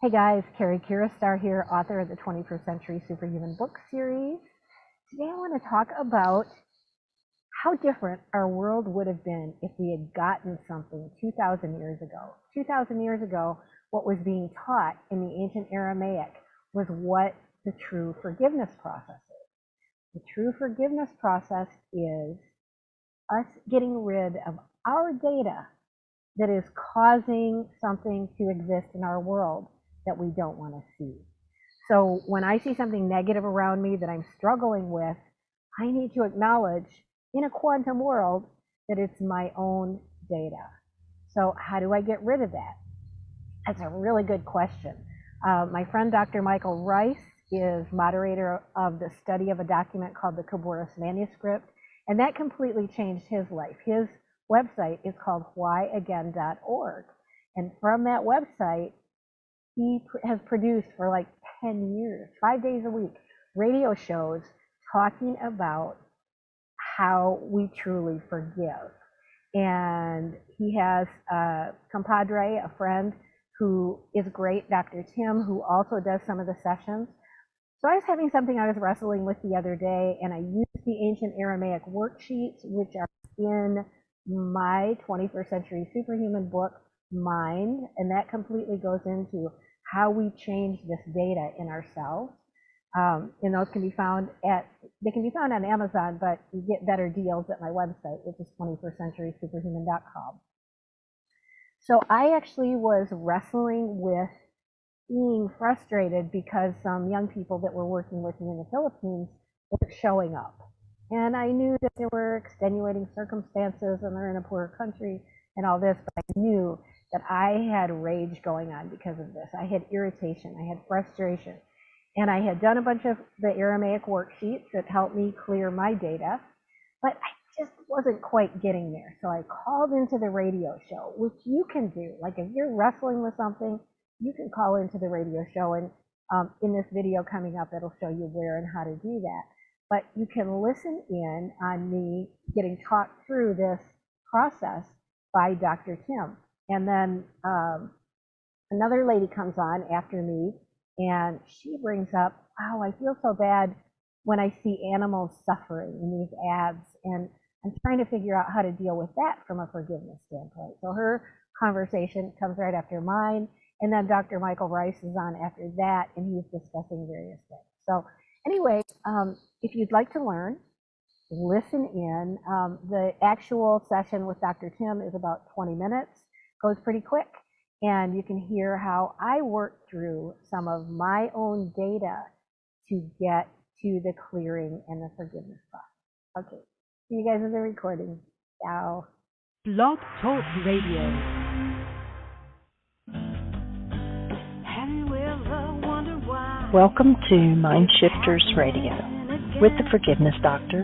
Hey guys, Cary here, author of the 21st Century Superhuman book series. Today I want to talk about how different our world would have been if we had gotten something 2,000 years ago. 2,000 years ago, what was being taught in the ancient Aramaic was what the true forgiveness process is. The true forgiveness process is us getting rid of our data that is causing something to exist in our world that we don't want to see. So when I see something negative around me that I'm struggling with, I need to acknowledge in a quantum world that it's my own data. So how do I get rid of that? That's a really good question. My friend Dr. Michael Rice is moderator of the study of a document called the Kouros Manuscript, and that completely changed his life. His website is called whyagain.org, and from that website, he has produced for like 10 years, 5 days a week, radio shows talking about how we truly forgive. And he has a compadre, a friend who is great, Dr. Tim, who also does some of the sessions. So I was having something I was wrestling with the other day, and I used the ancient Aramaic worksheets, which are in my 21st Century Superhuman book, Mind, and that completely goes into how we change this data in ourselves. And those can be found on Amazon, but you get better deals at my website, which is 21stcenturysuperhuman.com. So I actually was wrestling with being frustrated because some young people that were working with me in the Philippines weren't showing up. And I knew that there were extenuating circumstances and they're in a poor country and all this, but I knew that I had rage going on because of this. I had irritation, I had frustration, and I had done a bunch of the Aramaic worksheets that helped me clear my data, but I just wasn't quite getting there. So I called into the radio show, which you can do. Like if you're wrestling with something, you can call into the radio show, and in this video coming up, it'll show you where and how to do that. But you can listen in on me getting talked through this process by Dr. Tim. And then another lady comes on after me, and she brings up, wow, I feel so bad when I see animals suffering in these ads, and I'm trying to figure out how to deal with that from a forgiveness standpoint. So her conversation comes right after mine, and then Dr. Michael Rice is on after that, and he's discussing various things. So anyway, if you'd like to learn, listen in. The actual session with Dr. Tim is about 20 minutes, goes pretty quick, and you can hear how I work through some of my own data to get to the clearing and the forgiveness process. Okay, see you guys in the recording. Ciao. Blog Talk Radio. Welcome to MindShifters Radio with the Forgiveness Doctor,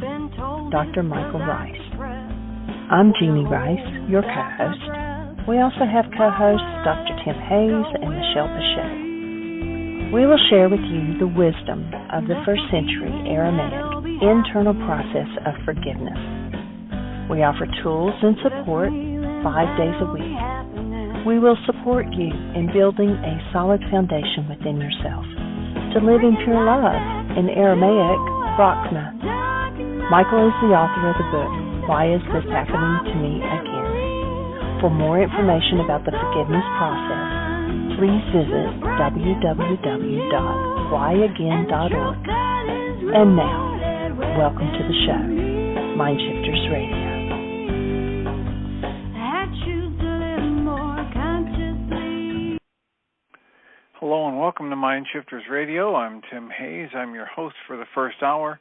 Dr. Michael Rice. I'm Jeannie Rice, your co-host. We also have co-hosts Dr. Tim Hayes and Michelle Pichet. We will share with you the wisdom of the first century Aramaic internal process of forgiveness. We offer tools and support 5 days a week. We will support you in building a solid foundation within yourself to live in pure love, in Aramaic, Rachma. Michael is the author of the book, Why Is This Happening to Me Again? For more information about the forgiveness process, please visit www.whyagain.org. And now, welcome to the show, MindShifters Radio. Hello and welcome to MindShifters Radio. I'm Tim Hayes. I'm your host for the first hour,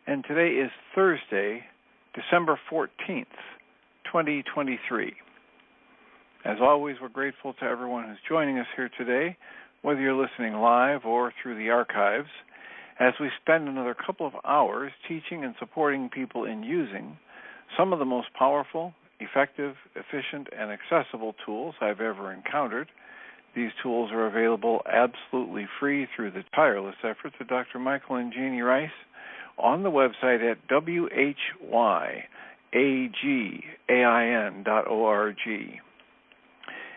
and today is Thursday, December 14th, 2023. As always, we're grateful to everyone who's joining us here today, whether you're listening live or through the archives, as we spend another couple of hours teaching and supporting people in using some of the most powerful, effective, efficient, and accessible tools I've ever encountered. These tools are available absolutely free through the tireless efforts of Dr. Michael and Jeannie Rice on the website at whyagain.org.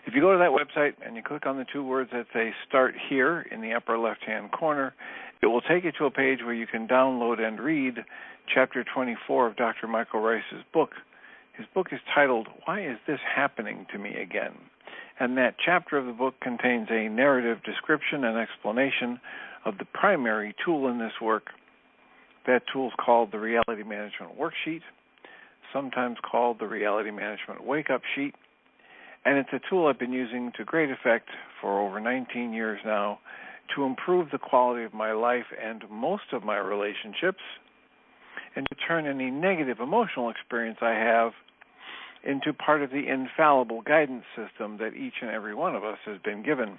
If you go to that website and you click on the two words that say Start Here in the upper left-hand corner, it will take you to a page where you can download and read Chapter 24 of Dr. Michael Rice's book. His book is titled, Why Is This Happening to Me Again? And that chapter of the book contains a narrative description and explanation of the primary tool in this work. That tool is called the Reality Management Worksheet, sometimes called the Reality Management Wake-Up Sheet, and it's a tool I've been using to great effect for over 19 years now to improve the quality of my life and most of my relationships, and to turn any negative emotional experience I have into part of the infallible guidance system that each and every one of us has been given.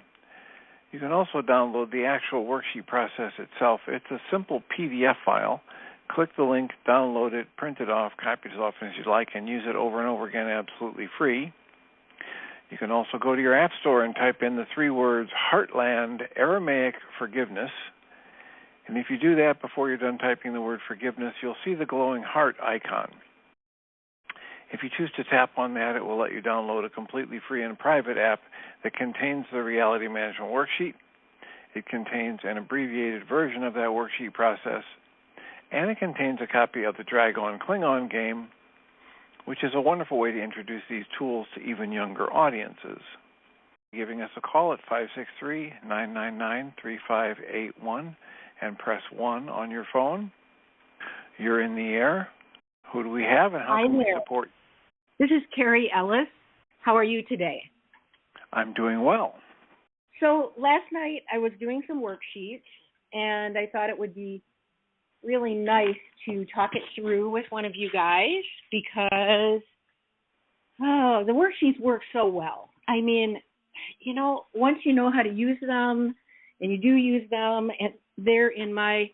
You can also download the actual worksheet process itself. It's a simple PDF file. Click the link, download it, print it off, copy it as often as you like, and use it over and over again absolutely free. You can also go to your app store and type in the three words Heartland Aramaic Forgiveness. And if you do that before you're done typing the word forgiveness, you'll see the glowing heart icon. If you choose to tap on that, it will let you download a completely free and private app that contains the Reality Management Worksheet. It contains an abbreviated version of that worksheet process, and it contains a copy of the Dragon Klingon game, which is a wonderful way to introduce these tools to even younger audiences. Giving us a call at 563-999-3581 and press 1 on your phone. You're in the air. Who do we have and how can we support? This is Cary, Ellis. How are you today? I'm doing well. So last night I was doing some worksheets, and I thought it would be really nice to talk it through with one of you guys because the worksheets work so well. I mean, once you know how to use them, and you do use them, and they're in my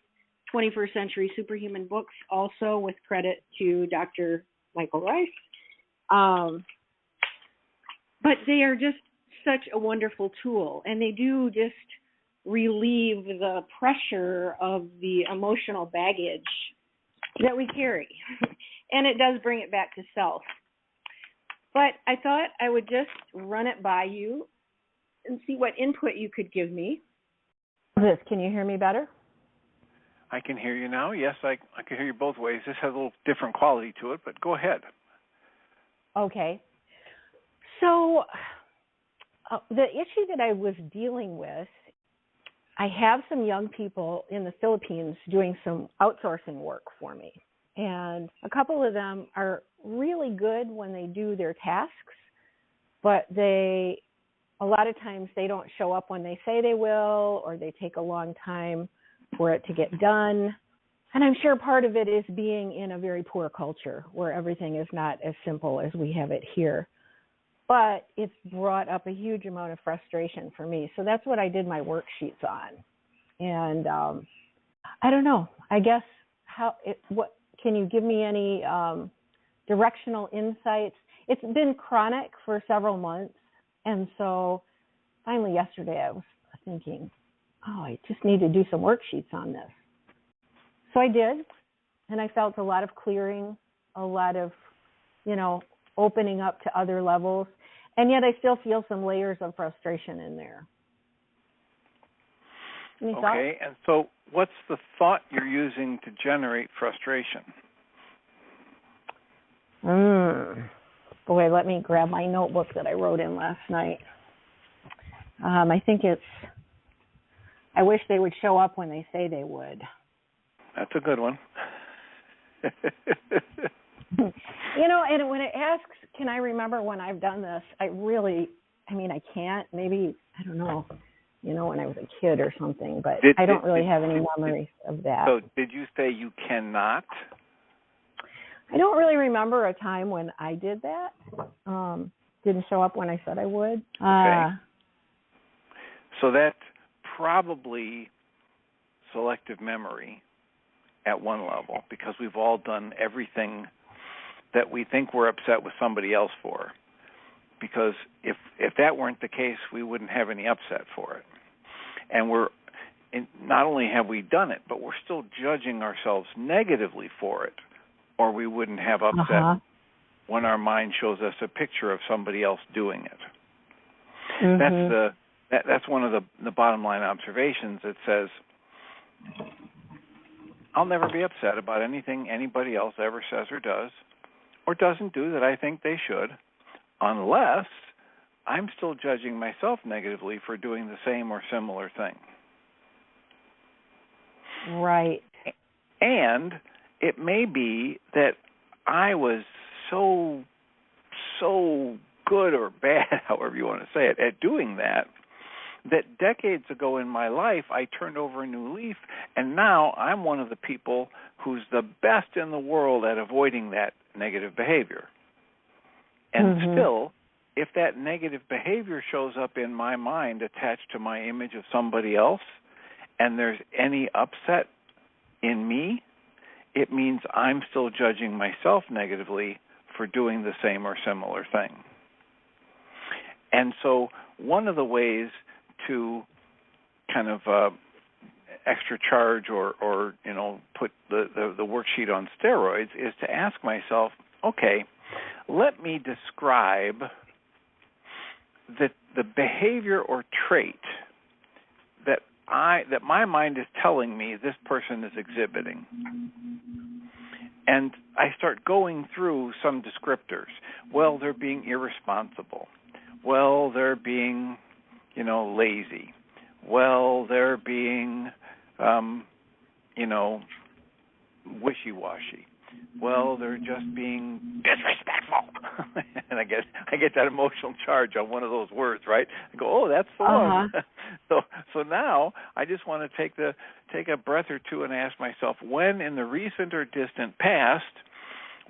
21st Century Superhuman books also, with credit to Dr. Michael Rice. But they are just such a wonderful tool, and they do just relieve the pressure of the emotional baggage that we carry. And it does bring it back to self. But I thought I would just run it by you and see what input you could give me. Can you hear me better? I can hear you now. Yes, I can hear you both ways. This has a little different quality to it, but go ahead. Okay. So the issue that I was dealing with, I have some young people in the Philippines doing some outsourcing work for me. And a couple of them are really good when they do their tasks, but a lot of times they don't show up when they say they will, or they take a long time for it to get done. And I'm sure part of it is being in a very poor culture where everything is not as simple as we have it here. But it's brought up a huge amount of frustration for me. So that's what I did my worksheets on. And I don't know, I guess, can you give me any directional insights? It's been chronic for several months. And so finally yesterday I was thinking, I just need to do some worksheets on this. So I did, and I felt a lot of clearing, a lot of, opening up to other levels. And yet I still feel some layers of frustration in there. Any thoughts? Okay, and so what's the thought you're using to generate frustration? Boy, let me grab my notebook that I wrote in last night. I think I wish they would show up when they say they would. That's a good one. And when it asks, can I remember when I've done this, I can't. Maybe, I don't know, when I was a kid or something, but I don't really have any memories of that. So did you say you cannot? I don't really remember a time when I did that. Didn't show up when I said I would. Okay. So that's probably selective memory at one level, because we've all done everything that we think we're upset with somebody else for. Because if that weren't the case, we wouldn't have any upset for it. And not only have we done it, but we're still judging ourselves negatively for it, or we wouldn't have upset when our mind shows us a picture of somebody else doing it. That's one of the bottom line observations. It says, I'll never be upset about anything anybody else ever says or doesn't do that I think they should, unless I'm still judging myself negatively for doing the same or similar thing. Right. And it may be that I was so good or bad, however you want to say it, at doing that decades ago in my life I turned over a new leaf, and now I'm one of the people who's the best in the world at avoiding that negative behavior. And still, if that negative behavior shows up in my mind attached to my image of somebody else, and there's any upset in me, it means I'm still judging myself negatively for doing the same or similar thing. And so one of the ways to kind of extra charge or put the worksheet on steroids is to ask myself, okay, let me describe the behavior or trait that my mind is telling me this person is exhibiting. And I start going through some descriptors. Well, they're being irresponsible. Well, they're being, lazy. Well, they're being, wishy-washy. Well, they're just being disrespectful. And I get that emotional charge on one of those words, right? I go, oh, that's the one. So now I just want to take a breath or two and ask myself, when in the recent or distant past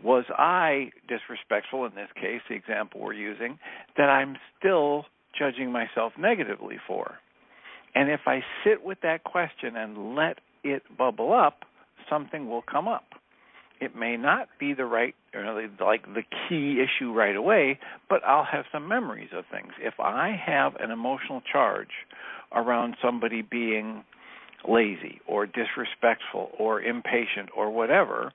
was I disrespectful, in this case, the example we're using, that I'm still judging myself negatively for? And if I sit with that question and let it bubble up, something will come up. It may not be the right, like the key issue right away, but I'll have some memories of things. If I have an emotional charge around somebody being lazy or disrespectful or impatient or whatever,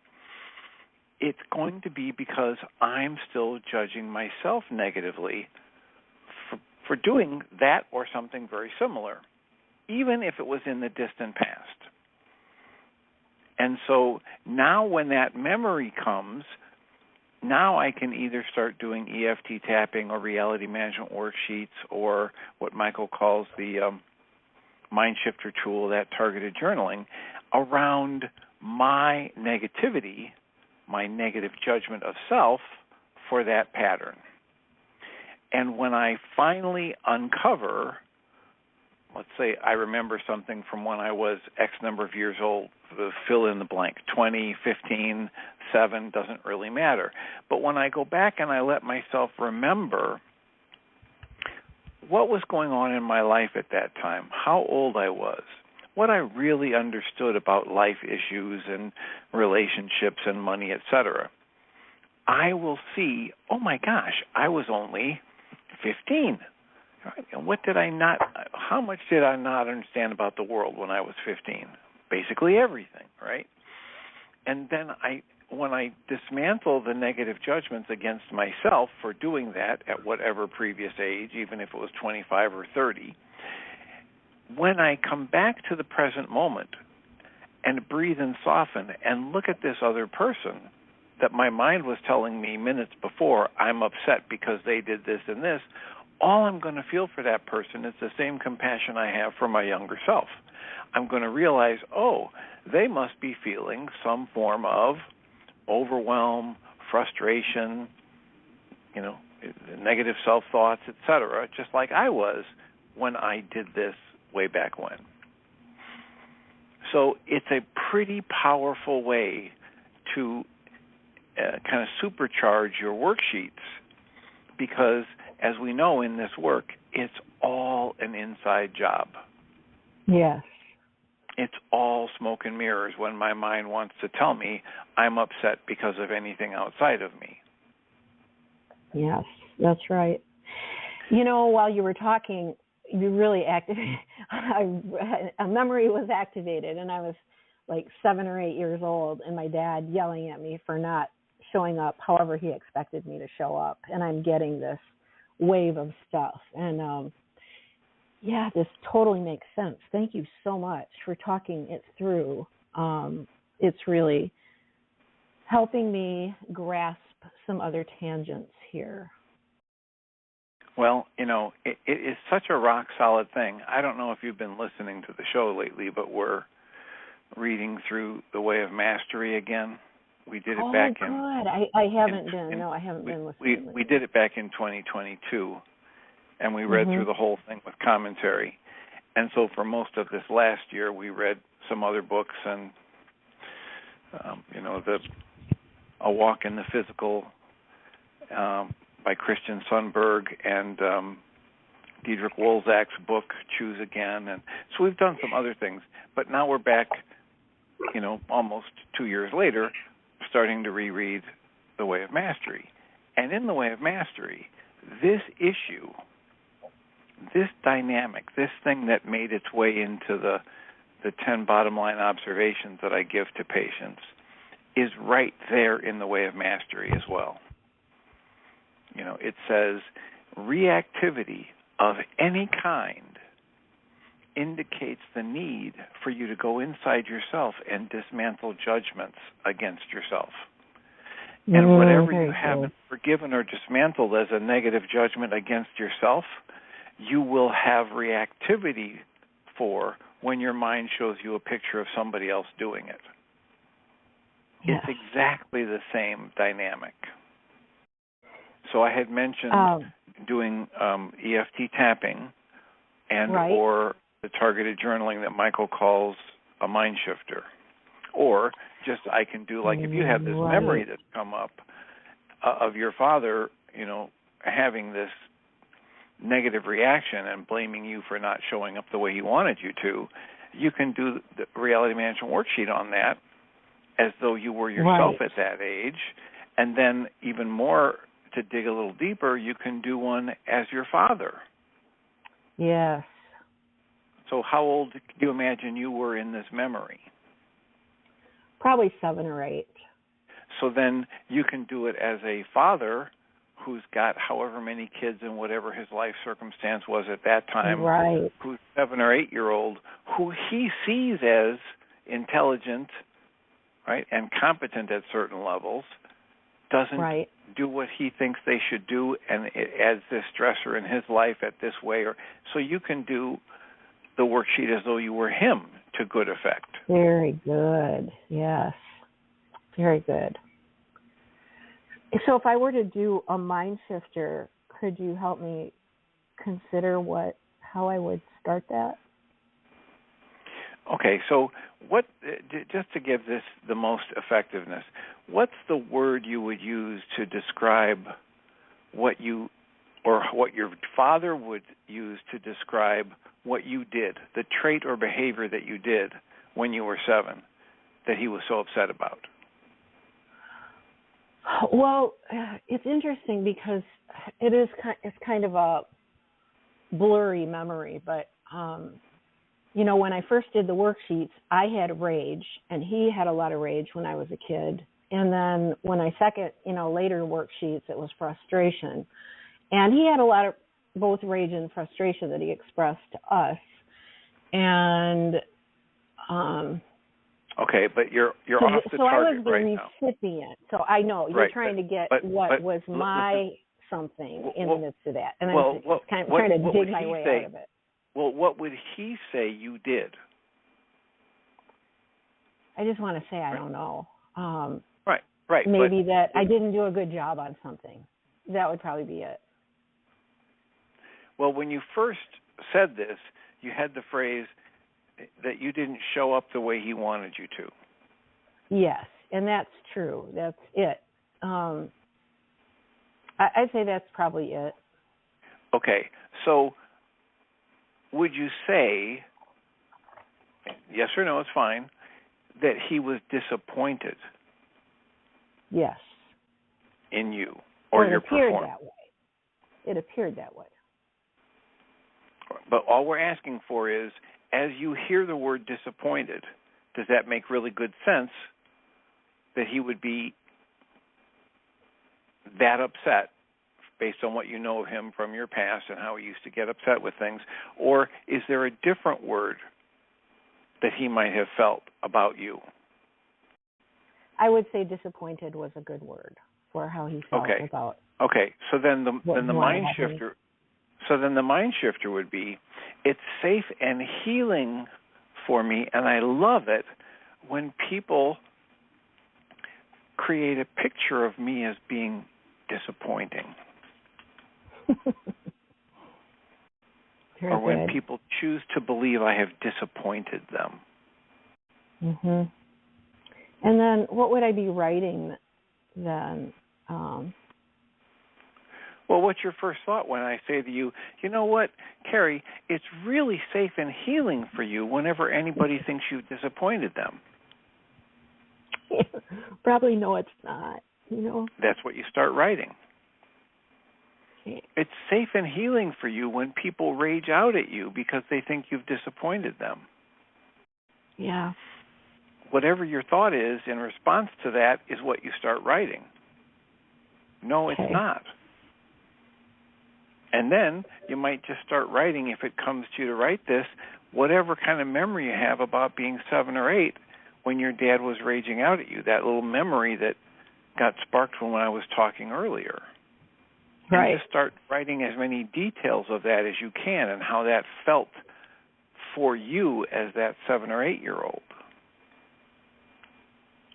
it's going to be because I'm still judging myself negatively for doing that or something very similar, even if it was in the distant past. And so now when that memory comes, now I can either start doing EFT tapping or reality management worksheets or what Michael calls the MindShifter tool, that targeted journaling, around my negativity, my negative judgment of self for that pattern. And when I finally uncover, let's say I remember something from when I was X number of years old, fill in the blank, 20, 15, 7, doesn't really matter. But when I go back and I let myself remember what was going on in my life at that time, how old I was, what I really understood about life issues and relationships and money, etc., I will see, oh my gosh, I was only 15. Right. And how much did I not understand about the world when I was 15? Basically everything, right? And then when I dismantle the negative judgments against myself for doing that at whatever previous age, even if it was 25 or 30, when I come back to the present moment and breathe and soften and look at this other person that my mind was telling me minutes before, I'm upset because they did this and this, all I'm going to feel for that person is the same compassion I have for my younger self. I'm going to realize, oh, they must be feeling some form of overwhelm, frustration, negative self-thoughts, etc., just like I was when I did this way back when. So it's a pretty powerful way to kind of supercharge your worksheets because, as we know in this work, it's all an inside job. Yes. It's all smoke and mirrors when my mind wants to tell me I'm upset because of anything outside of me. Yes, that's right. While you were talking, you really a memory was activated, and I was like 7 or 8 years old, and my dad yelling at me for not showing up however he expected me to show up, and I'm getting this wave of stuff. And Yeah, this totally makes sense. Thank you so much for talking it through. It's really helping me grasp some other tangents here. Well, it is such a rock-solid thing. I don't know if you've been listening to the show lately, but we're reading through The Way of Mastery again. We did it back in... Oh, good. I haven't been. No, I haven't been listening. We did it back in 2022, and we read through the whole thing with commentary. And so for most of this last year, we read some other books and, A Walk in the Physical by Christian Sundberg and Diederik Wolzak's book, Choose Again. And so we've done some other things. But now we're back, almost 2 years later, starting to reread The Way of Mastery. And in The Way of Mastery, this issue, this dynamic, this thing that made its way into the 10 bottom line observations that I give to patients is right there in The Way of Mastery as well. It says, reactivity of any kind indicates the need for you to go inside yourself and dismantle judgments against yourself. And whatever you haven't forgiven or dismantled as a negative judgment against yourself, you will have reactivity for when your mind shows you a picture of somebody else doing it. Yes. It's exactly the same dynamic. So I had mentioned doing EFT tapping and or the targeted journaling that Michael calls a mind shifter. Or just I can do, like, if you have this memory that's come up of your father, having this negative reaction and blaming you for not showing up the way he wanted you to, you can do the reality management worksheet on that as though you were yourself at that age. And then even more, to dig a little deeper, you can do one as your father. Yes. So how old do you imagine you were in this memory? Probably 7 or 8. So then you can do it as a father who's got however many kids and whatever his life circumstance was at that time, who's 7 or 8 year old, who he sees as intelligent, and competent at certain levels, doesn't do what he thinks they should do, and it adds this stressor in his life at this way. So you can do the worksheet as though you were him to good effect. Very good. Yes. Very good. So if I were to do a mind shifter, could you help me consider how I would start that? Okay, so just to give this the most effectiveness, what's the word you would use to describe what your father would use to describe what you did, the trait or behavior that you did when you were 7 that he was so upset about? Well, it's interesting because it's kind of a blurry memory, but when I first did the worksheets, I had rage, and he had a lot of rage when I was a kid. And then when I later worksheets, it was frustration. And he had a lot of both rage and frustration that he expressed to us. And okay, but you're off the target right now. So I was the recipient. So I know you're trying to get what was my something in the midst of that, and I'm kind of trying to dig my way out of it. Well, what would he say you did? I just want to say I don't know. Right. Maybe that I didn't do a good job on something. That would probably be it. Well, when you first said this, you had the phrase that you didn't show up the way he wanted you to. Yes, and that's true. That's it. I'd say that's probably it. Okay, so would you say, yes or no, it's fine, that he was disappointed? Yes. In you or your performance? It appeared that way. But all we're asking for is, as you hear the word disappointed, does that make really good sense that he would be that upset based on what you know of him from your past and how he used to get upset with things? Or is there a different word that he might have felt about you? I would say disappointed was a good word for how he felt about. Okay, so then the mind shifter. So then the mind shifter would be, it's safe and healing for me, and I love it when people create a picture of me as being disappointing. Very or when good. people choose to believe I have disappointed them. Mhm. And then what would I be writing then? Well, what's your first thought when I say to you, you know what, Cary, it's really safe and healing for you whenever anybody thinks you've disappointed them? Probably no, it's not. That's what you start writing. Okay. It's safe and healing for you when people rage out at you because they think you've disappointed them. Yeah. Whatever your thought is in response to that is what you start writing. No, it's not. And then you might just start writing, if it comes to you to write this, whatever kind of memory you have about being 7 or 8 when your dad was raging out at you, that little memory that got sparked when I was talking earlier. Right. And just start writing as many details of that as you can and how that felt for you as that 7 or 8-year-old.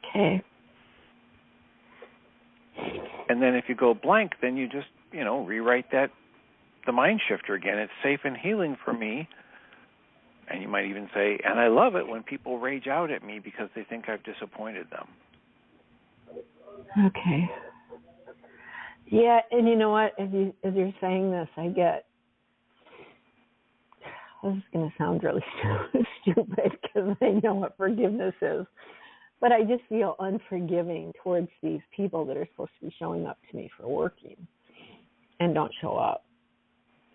Okay. And then if you go blank, then you just, rewrite the mind shifter again. It's safe and healing for me. And you might even say, and I love it when people rage out at me because they think I've disappointed them. Okay. Yeah, and you know what? As you're saying this, this is going to sound really stupid because I know what forgiveness is. But I just feel unforgiving towards these people that are supposed to be showing up to me for working and don't show up.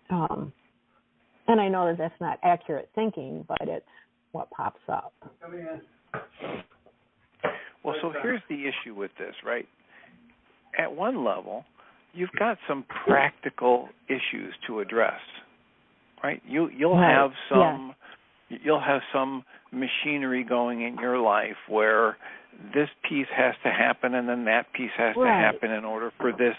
And I know that that's not accurate thinking, but it's what pops up. Well, so here's the issue with this, right? At one level, you've got some practical issues to address, right? You'll have some machinery going in your life where this piece has to happen and then that piece has to happen in order for this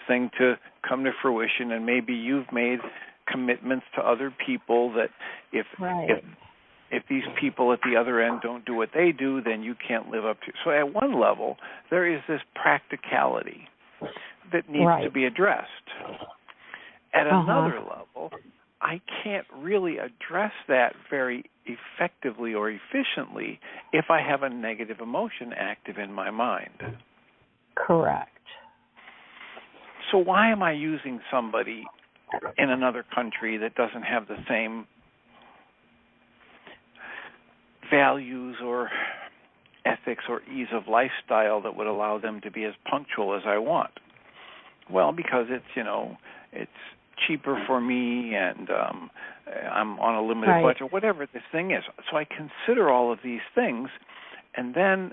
thing to come to fruition. And maybe you've made commitments to other people that if these people at the other end don't do what they do, then you can't live up to. So at one level, there is this practicality that needs to be addressed. At another level, I can't really address that very effectively or efficiently if I have a negative emotion active in my mind. Correct. So why am I using somebody in another country that doesn't have the same values or ethics or ease of lifestyle that would allow them to be as punctual as I want? Well, because it's cheaper for me and I'm on a limited budget, whatever this thing is. So I consider all of these things, and then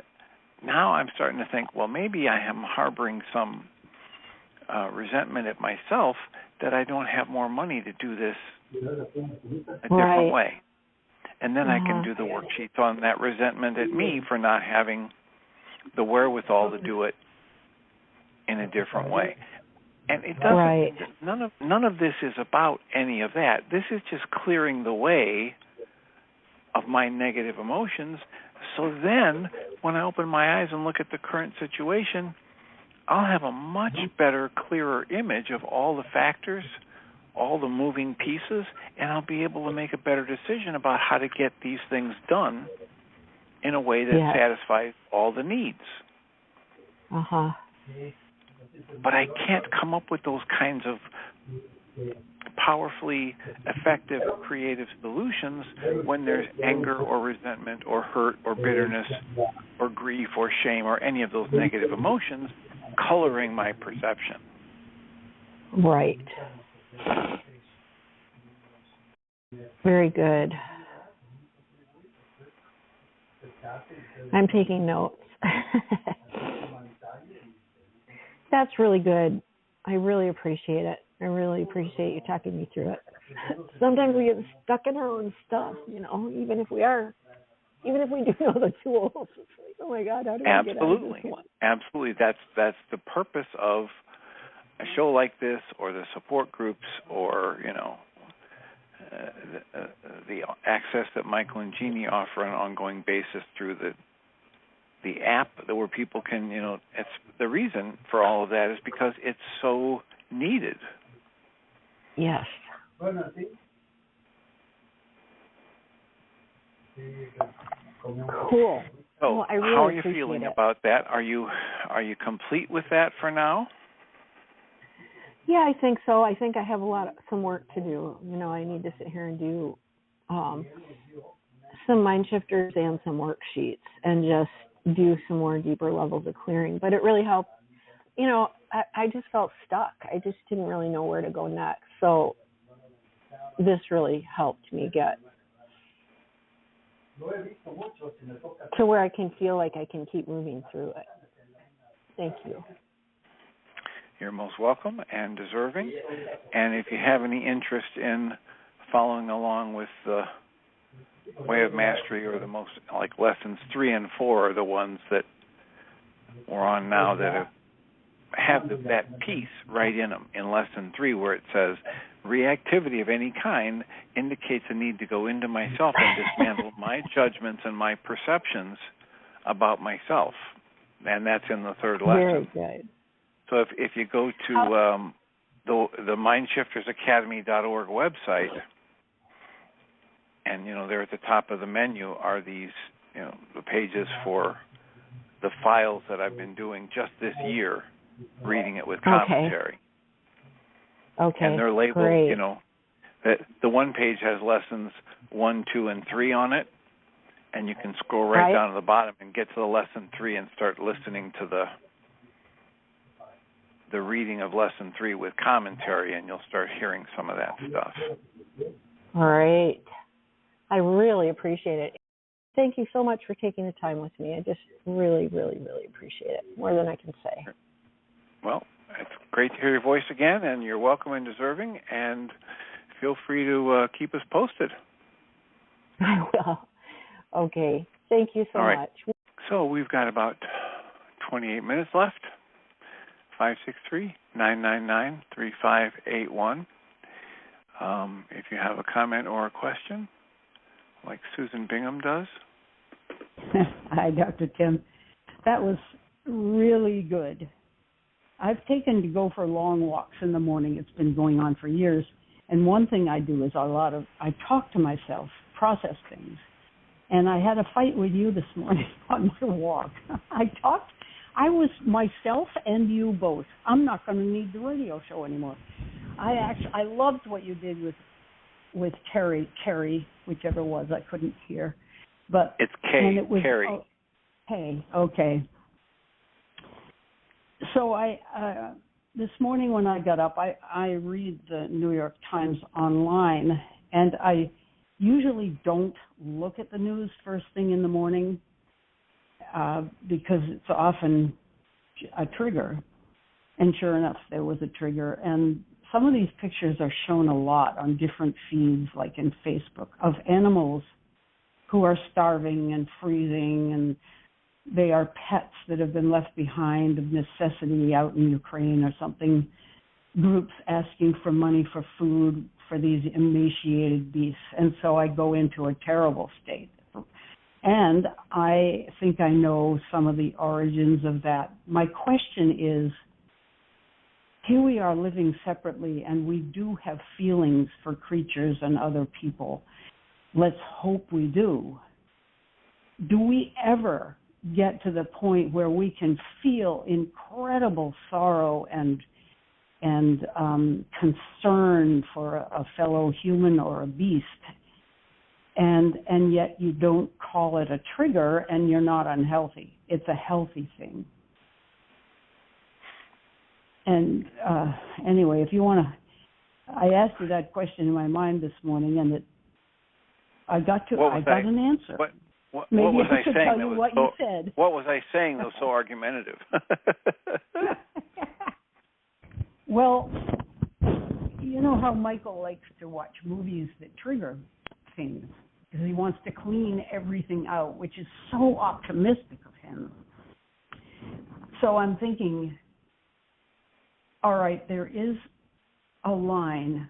now I'm starting to think, well, maybe I am harboring some resentment at myself that I don't have more money to do this a different way. And then I can do the worksheets on that resentment at me for not having the wherewithal to do it in a different way. And it doesn't. None of this is about any of that. This is just clearing the way of my negative emotions. So then, when I open my eyes and look at the current situation, I'll have a much better, clearer image of all the factors, all the moving pieces, and I'll be able to make a better decision about how to get these things done in a way that satisfies all the needs. But I can't come up with those kinds of powerfully effective, creative solutions when there's anger or resentment or hurt or bitterness or grief or shame or any of those negative emotions coloring my perception. Right. Very good. I'm taking notes. That's really good. I really appreciate it. I really appreciate you talking me through it. Sometimes we get stuck in our own stuff, even if we do know the tools. It's like, oh my God, how do I get out of this one? Absolutely. That's the purpose of a show like this, or the support groups, or the access that Michael and Jeannie offer on an ongoing basis through the app, where people can, it's the reason for all of that is because it's so needed. Yes. Cool. So, well, I really how are you feeling about that? Are you complete with that for now? Yeah, I think so. I think I have some work to do. I need to sit here and do some MindShifters and some worksheets, and just do some more deeper levels of clearing. But it really helped. I just felt stuck. I just didn't really know where to go next. So this really helped me get to where I can feel like I can keep moving through it. Thank you. You're most welcome and deserving. And if you have any interest in following along with the Way of Mastery, or the most, like lessons 3 and 4 are the ones that we're on now that have that piece right in them. In lesson 3, where it says, reactivity of any kind indicates a need to go into myself and dismantle my judgments and my perceptions about myself. And that's in the 3rd lesson. Very good. So if you go to the MindShiftersAcademy.org website, and there at the top of the menu are these the pages for the files that I've been doing just this year, reading it with commentary. Okay. And they're labeled, great. The one page has lessons 1, 2, and 3 on it, and you can scroll right down to the bottom and get to the lesson 3 and start listening to the reading of lesson 3 with commentary, and you'll start hearing some of that stuff. All right. I really appreciate it. Thank you so much for taking the time with me. I just really, really, really appreciate it, more than I can say. Well, it's great to hear your voice again, and you're welcome and deserving, and feel free to keep us posted. I will. Okay. Thank you so much. So we've got about 28 minutes left. 563-999-3581. If you have a comment or a question, like Susan Bingham does. Hi, Dr. Tim. That was really good. I've taken to go for long walks in the morning. It's been going on for years. And one thing I do is I talk to myself, process things. And I had a fight with you this morning on my walk. I was myself and you both. I'm not going to need the radio show anymore. I loved what you did with Cary, whichever it was. I couldn't hear, but it's Cary. Oh, hey, okay. So this morning when I got up, I read the New York Times online, and I usually don't look at the news first thing in the morning. Because it's often a trigger. And sure enough, there was a trigger. And some of these pictures are shown a lot on different feeds, like in Facebook, of animals who are starving and freezing, and they are pets that have been left behind of necessity out in Ukraine or something. Groups asking for money for food for these emaciated beasts. And so I go into a terrible state. And I think I know some of the origins of that. My question is, here we are living separately, and we do have feelings for creatures and other people. Let's hope we do. Do we ever get to the point where we can feel incredible sorrow and concern for a fellow human or a beast, and yet you don't call it a trigger and you're not unhealthy? It's a healthy thing. And anyway, if you want to, I asked you that question in my mind this morning, and I got an answer. What Maybe was I I should tell saying? you what you said. What was I saying that was so argumentative? Well, you know how Michael likes to watch movies that trigger things because he wants to clean everything out, which is so optimistic of him. So I'm thinking, all right, there is a line,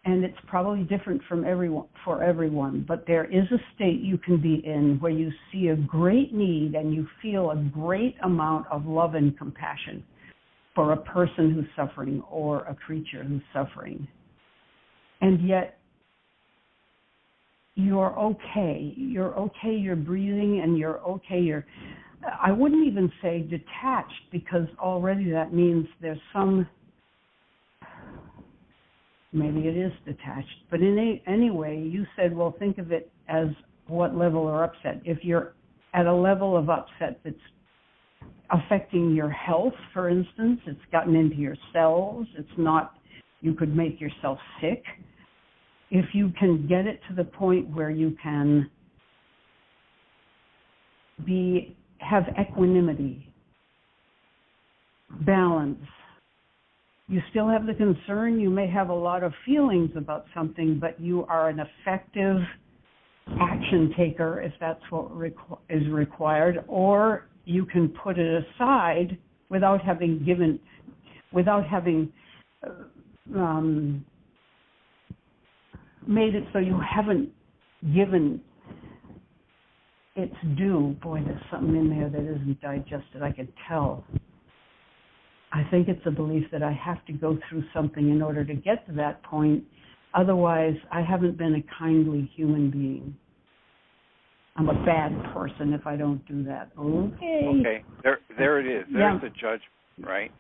and it's probably different for everyone, but there is a state you can be in where you see a great need and you feel a great amount of love and compassion for a person who's suffering or a creature who's suffering. And yet, you're okay. You're okay, you're breathing, and you're okay. I wouldn't even say detached, because already that means there's some, maybe it is detached. But anyway, you said, well, think of it as what level of upset. If you're at a level of upset that's affecting your health, for instance, it's gotten into your cells, it's not, you could make yourself sick. If you can get it to the point where you can have equanimity, balance, you still have the concern, you may have a lot of feelings about something, but you are an effective action taker if that's what is required, or you can put it aside without having made it so you haven't given its due. Boy, there's something in there that isn't digested, I can tell. I think it's a belief that I have to go through something in order to get to that point. Otherwise, I haven't been a kindly human being. I'm a bad person if I don't do that. Okay. There it is. There's the judgment, right?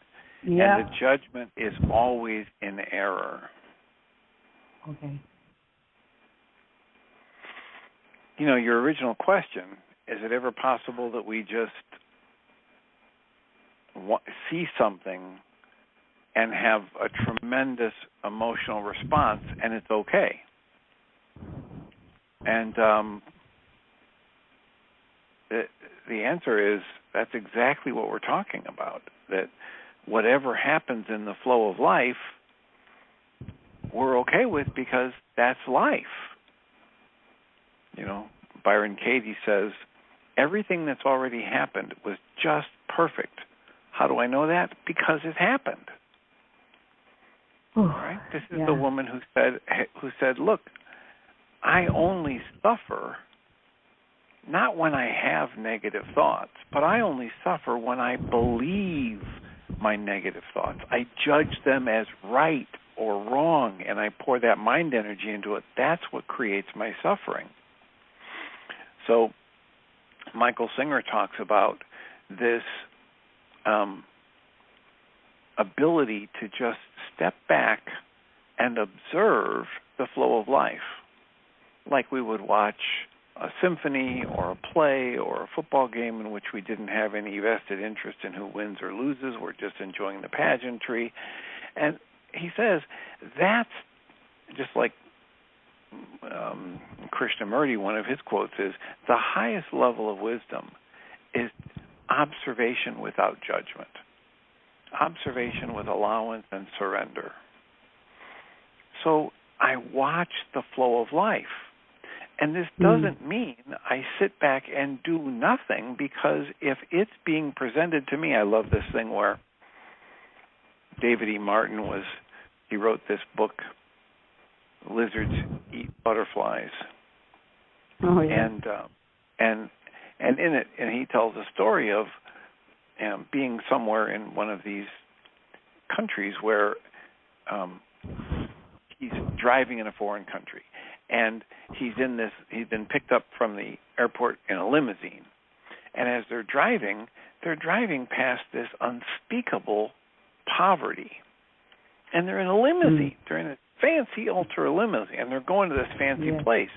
Yeah. And the judgment is always in error. Okay. You know, your original question, is it ever possible that we just see something and have a tremendous emotional response and it's okay? And the answer is that's exactly what we're talking about, that whatever happens in the flow of life, we're okay with because that's life. You know, Byron Katie says, everything that's already happened was just perfect. How do I know that? Because it happened. Right? This is the woman who said, look, I only suffer not when I have negative thoughts, but I only suffer when I believe my negative thoughts. I judge them as right or wrong, and I pour that mind energy into it. That's what creates my suffering. So Michael Singer talks about this ability to just step back and observe the flow of life, like we would watch a symphony or a play or a football game in which we didn't have any vested interest in who wins or loses. We're just enjoying the pageantry. And he says that's just like Krishnamurti, one of his quotes is, the highest level of wisdom is observation without judgment, observation with allowance and surrender. So I watch the flow of life. And this doesn't mean I sit back and do nothing, because if it's being presented to me, I love this thing where David E. Martin he wrote this book, Lizards Eat Butterflies. Oh, yeah. And in it, and he tells a story of being somewhere in one of these countries where he's driving in a foreign country. And he's been picked up from the airport in a limousine. And as they're driving past this unspeakable poverty. And they're in a limousine. They're in a fancy ultra limousine, and they're going to this fancy place.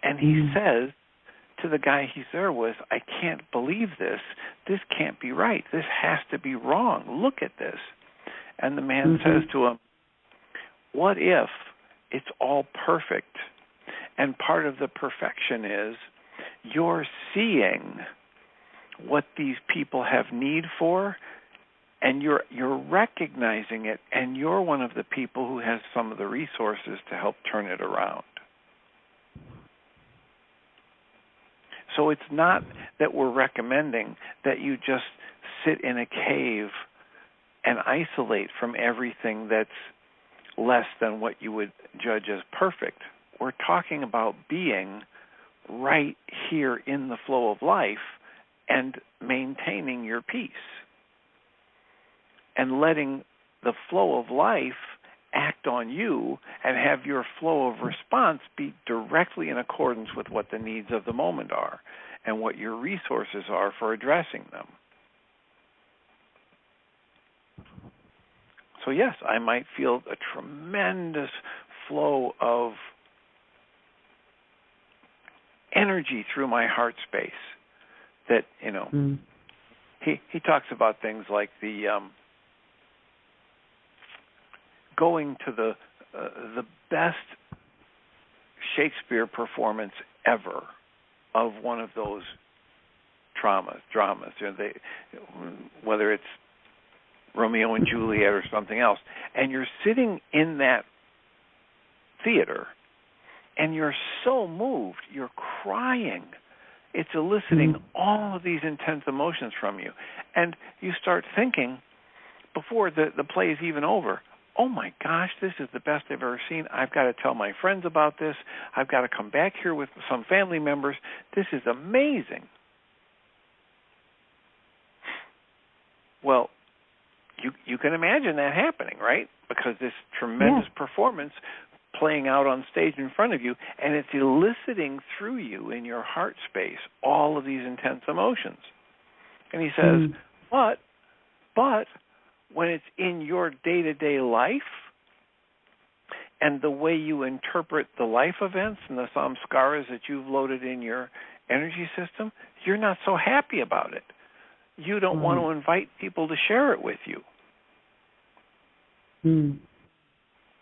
And he says to the guy he's there with, I can't believe this. This can't be right. This has to be wrong. Look at this. And the man says to him, what if it's all perfect? And part of the perfection is you're seeing what these people have need for, And you're recognizing it, and you're one of the people who has some of the resources to help turn it around. So it's not that we're recommending that you just sit in a cave and isolate from everything that's less than what you would judge as perfect. We're talking about being right here in the flow of life and maintaining your peace and letting the flow of life act on you and have your flow of response be directly in accordance with what the needs of the moment are and what your resources are for addressing them. So yes, I might feel a tremendous flow of energy through my heart space that, he talks about things like the going to the best Shakespeare performance ever of one of those dramas. Whether it's Romeo and Juliet or something else, and you're sitting in that theater, and you're so moved, you're crying. It's eliciting all of these intense emotions from you. And you start thinking, before the play is even over, oh my gosh, this is the best I've ever seen. I've got to tell my friends about this. I've got to come back here with some family members. This is amazing. Well, you can imagine that happening, right? Because this tremendous performance playing out on stage in front of you, and it's eliciting through you in your heart space all of these intense emotions. And he says, but when it's in your day-to-day life and the way you interpret the life events and the samskaras that you've loaded in your energy system, you're not so happy about it. You don't want to invite people to share it with you.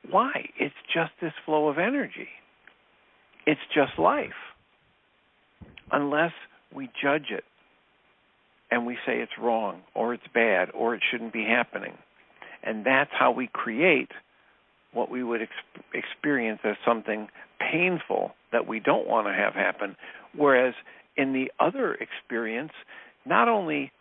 Why? It's just this flow of energy. It's just life. Unless we judge it and we say it's wrong or it's bad or it shouldn't be happening. And that's how we create what we would experience as something painful that we don't want to have happen. Whereas in the other experience, not only,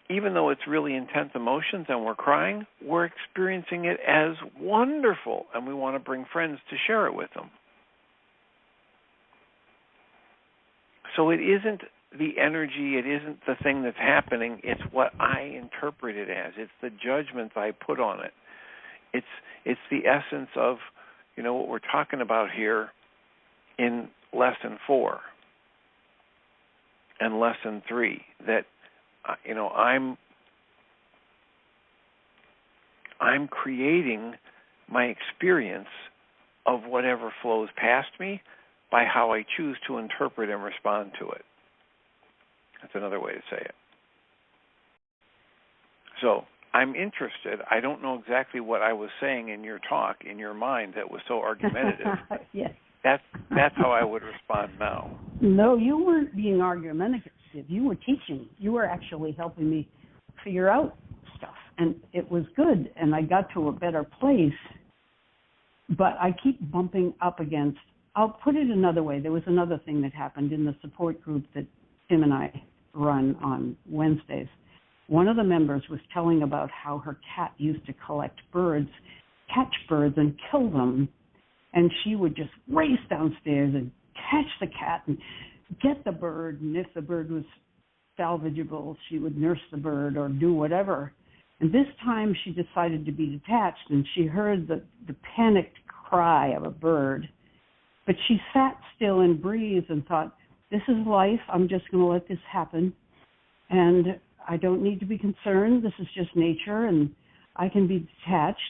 even though it's really intense emotions and we're crying, we're experiencing it as wonderful, and we want to bring friends to share it with them. So it isn't the energy, it isn't the thing that's happening, it's what I interpret it as. It's the judgments I put on it. It's the essence of, what we're talking about here in Lesson 4 and Lesson 3, that I'm creating my experience of whatever flows past me by how I choose to interpret and respond to it. That's another way to say it. So I'm interested. I don't know exactly what I was saying in your talk, in your mind, that was so argumentative. Yes. That's how I would respond now. No, you weren't being argumentative. You were teaching. You were actually helping me figure out stuff. And it was good, and I got to a better place. But I keep bumping up against, I'll put it another way. There was another thing that happened in the support group that Tim and I run on Wednesdays. One of the members was telling about how her cat used to collect birds, catch birds, and kill them. And she would just race downstairs and catch the cat and get the bird. And if the bird was salvageable, she would nurse the bird or do whatever. And this time she decided to be detached, and she heard the panicked cry of a bird. But she sat still and breathed and thought, this is life. I'm just going to let this happen. And I don't need to be concerned. This is just nature, and I can be detached.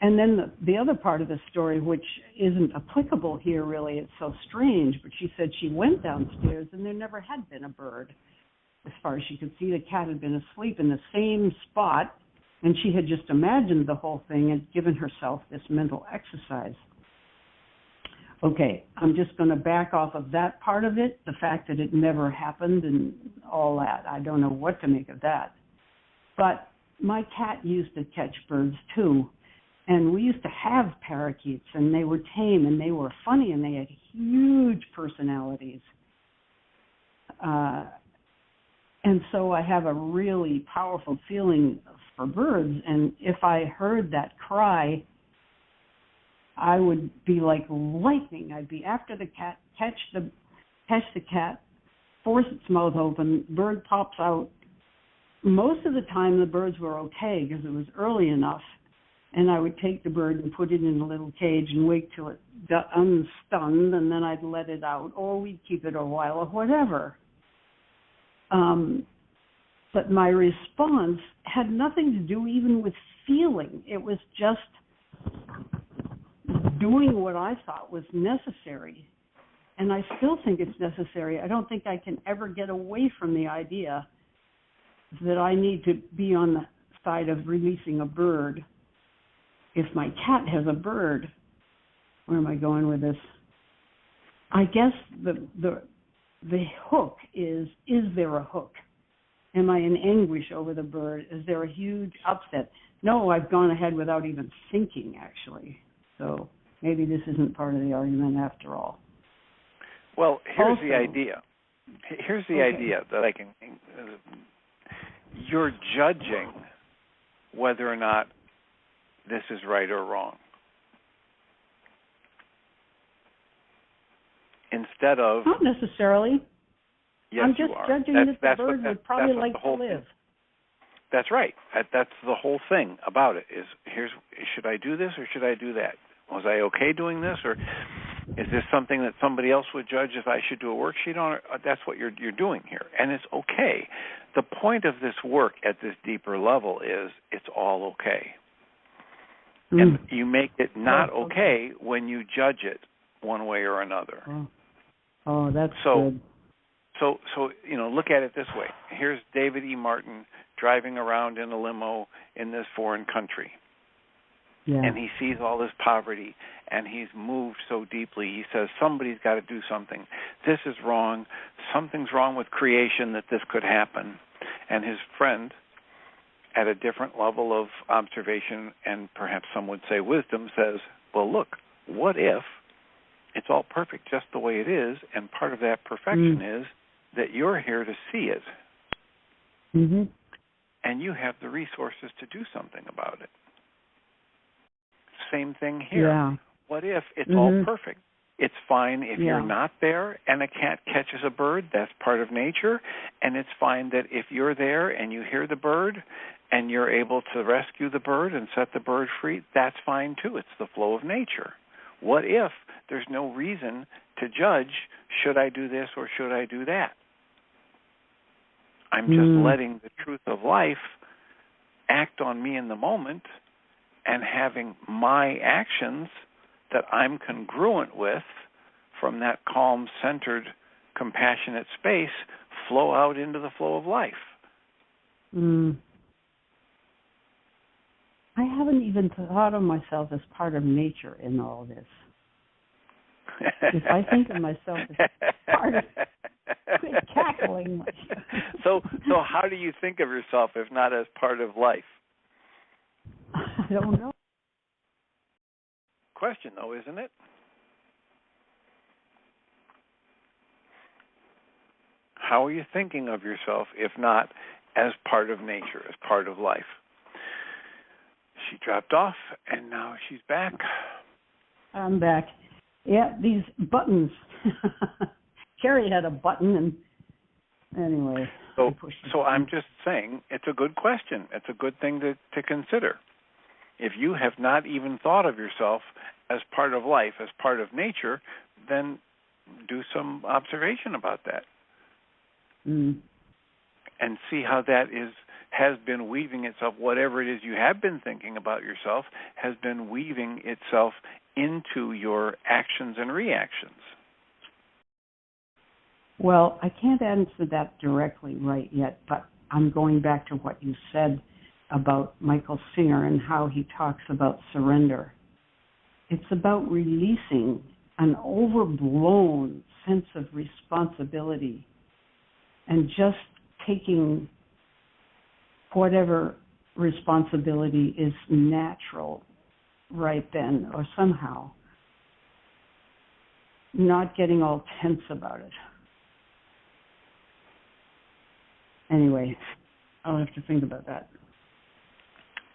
And then the other part of the story, which isn't applicable here really, it's so strange, but she said she went downstairs and there never had been a bird. As far as she could see, the cat had been asleep in the same spot, and she had just imagined the whole thing and given herself this mental exercise. Okay, I'm just going to back off of that part of it, the fact that it never happened and all that. I don't know what to make of that. But my cat used to catch birds too, and we used to have parakeets, and they were tame, and they were funny, and they had huge personalities. And so I have a really powerful feeling for birds, and if I heard that cry, I would be like lightning. I'd be after the cat, catch the cat, force its mouth open, bird pops out. Most of the time the birds were okay because it was early enough, and I would take the bird and put it in a little cage and wait till it got unstunned, and then I'd let it out, or we'd keep it a while or whatever. But my response had nothing to do even with feeling. It was just doing what I thought was necessary. And I still think it's necessary. I don't think I can ever get away from the idea that I need to be on the side of releasing a bird. If my cat has a bird, where am I going with this? I guess the hook is there a hook? Am I in anguish over the bird? Is there a huge upset? No, I've gone ahead without even thinking, actually. So maybe this isn't part of the argument after all. Well, here's the idea. Here's the idea that I can... You're judging whether or not this is right or wrong, instead of... Not necessarily. Yes, I'm just judging that the bird would probably like to live. That's right. That's the whole thing about it. Should I do this or should I do that? Was I okay doing this, or is this something that somebody else would judge if I should do a worksheet on? Or that's what you're doing here, and it's okay. The point of this work at this deeper level is it's all okay. And you make it not okay when you judge it one way or another. Oh, that's good. So look at it this way. Here's David E. Martin driving around in a limo in this foreign country. Yeah. And he sees all this poverty, and he's moved so deeply. He says, somebody's got to do something. This is wrong. Something's wrong with creation that this could happen. And his friend, at a different level of observation and perhaps some would say wisdom, says, well, look, what if it's all perfect just the way it is, and part of that perfection is that you're here to see it. Mm-hmm. And you have the resources to do something about it. Same thing here. Yeah. What if it's all perfect? It's fine if you're not there and a cat catches a bird. That's part of nature. And it's fine that if you're there and you hear the bird and you're able to rescue the bird and set the bird free, that's fine too. It's the flow of nature. What if there's no reason to judge, should I do this or should I do that? I'm just letting the truth of life act on me in the moment and having my actions that I'm congruent with from that calm, centered, compassionate space flow out into the flow of life. I haven't even thought of myself as part of nature in all this. If I think of myself as part of quit cackling. So how do you think of yourself if not as part of life? I don't know. Question, though, isn't it? How are you thinking of yourself if not as part of nature, as part of life? She dropped off, and now she's back. I'm back. Yeah, these buttons. Cary had a button, and anyway. So I'm just saying it's a good question. It's a good thing to consider. If you have not even thought of yourself as part of life, as part of nature, then do some observation about that. And see how that has been weaving itself, whatever it is you have been thinking about yourself, has been weaving itself into your actions and reactions. Well, I can't answer that directly right yet, but I'm going back to what you said about Michael Singer and how he talks about surrender. It's about releasing an overblown sense of responsibility and just taking whatever responsibility is natural right then, or somehow. Not getting all tense about it. Anyway, I'll have to think about that.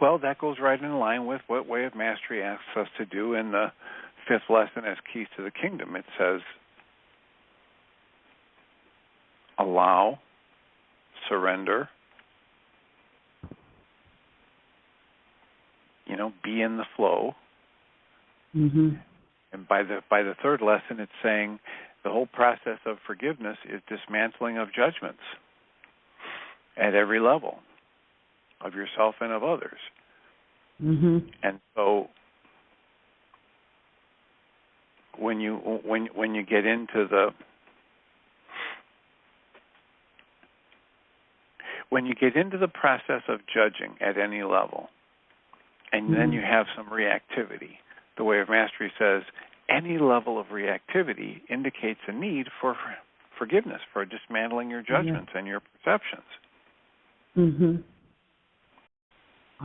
Well, that goes right in line with what Way of Mastery asks us to do in the 5th lesson as Keys to the Kingdom. It says, allow, surrender, be in the flow. Mm-hmm. And by the 3rd lesson, it's saying the whole process of forgiveness is dismantling of judgments at every level of yourself and of others. Mm-hmm. And so when you get into the process of judging at any level, and then you have some reactivity, the Way of Mastery says any level of reactivity indicates a need for forgiveness, for dismantling your judgments and your perceptions. Mm-hmm.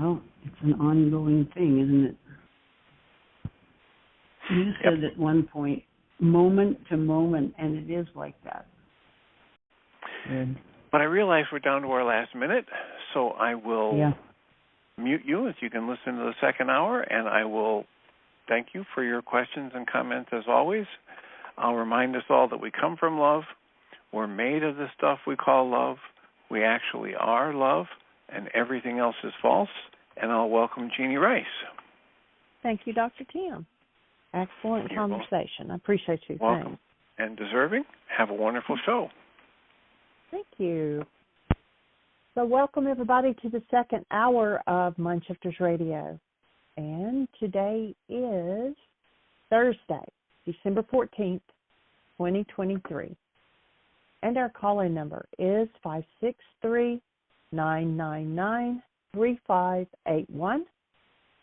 Well, it's an ongoing thing, isn't it? You said at one point, moment to moment, and it is like that. Good. But I realize we're down to our last minute, so I will mute you as you can listen to the 2nd hour, and I will thank you for your questions and comments as always. I'll remind us all that we come from love. We're made of the stuff we call love. We actually are love, and everything else is false. And I'll welcome Jeannie Rice. Thank you, Dr. Tim. Excellent conversation. I appreciate you. Welcome. And deserving. Have a wonderful show. Thank you. So welcome, everybody, to the 2nd hour of MindShifters Radio. And today is Thursday, December 14th, 2023. And our call-in number is 563-999-3581.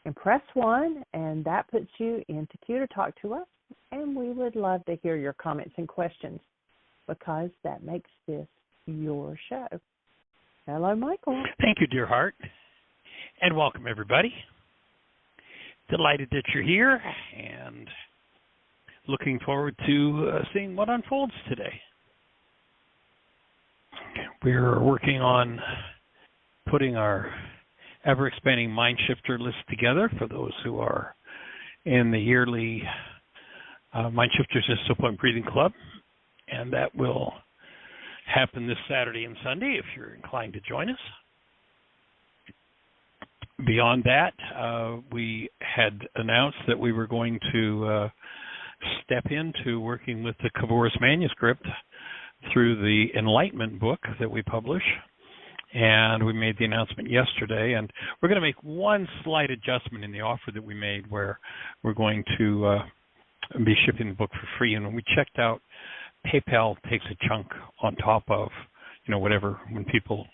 And press 1, and that puts you into queue to talk to us. And we would love to hear your comments and questions because that makes this your show. Hello, Michael. Thank you, dear heart. And welcome, everybody. Delighted that you're here and looking forward to seeing what unfolds today. We're working on putting our ever-expanding Mind Shifter list together for those who are in the yearly Mind Shifters Discipline Breathing Club, and that will happen this Saturday and Sunday if you're inclined to join us. Beyond that, we had announced that we were going to step into working with the Cavour's manuscript through the Enlightenment book that we publish, and we made the announcement yesterday, and we're going to make one slight adjustment in the offer that we made where we're going to be shipping the book for free. And when we checked out, PayPal takes a chunk on top of whatever when people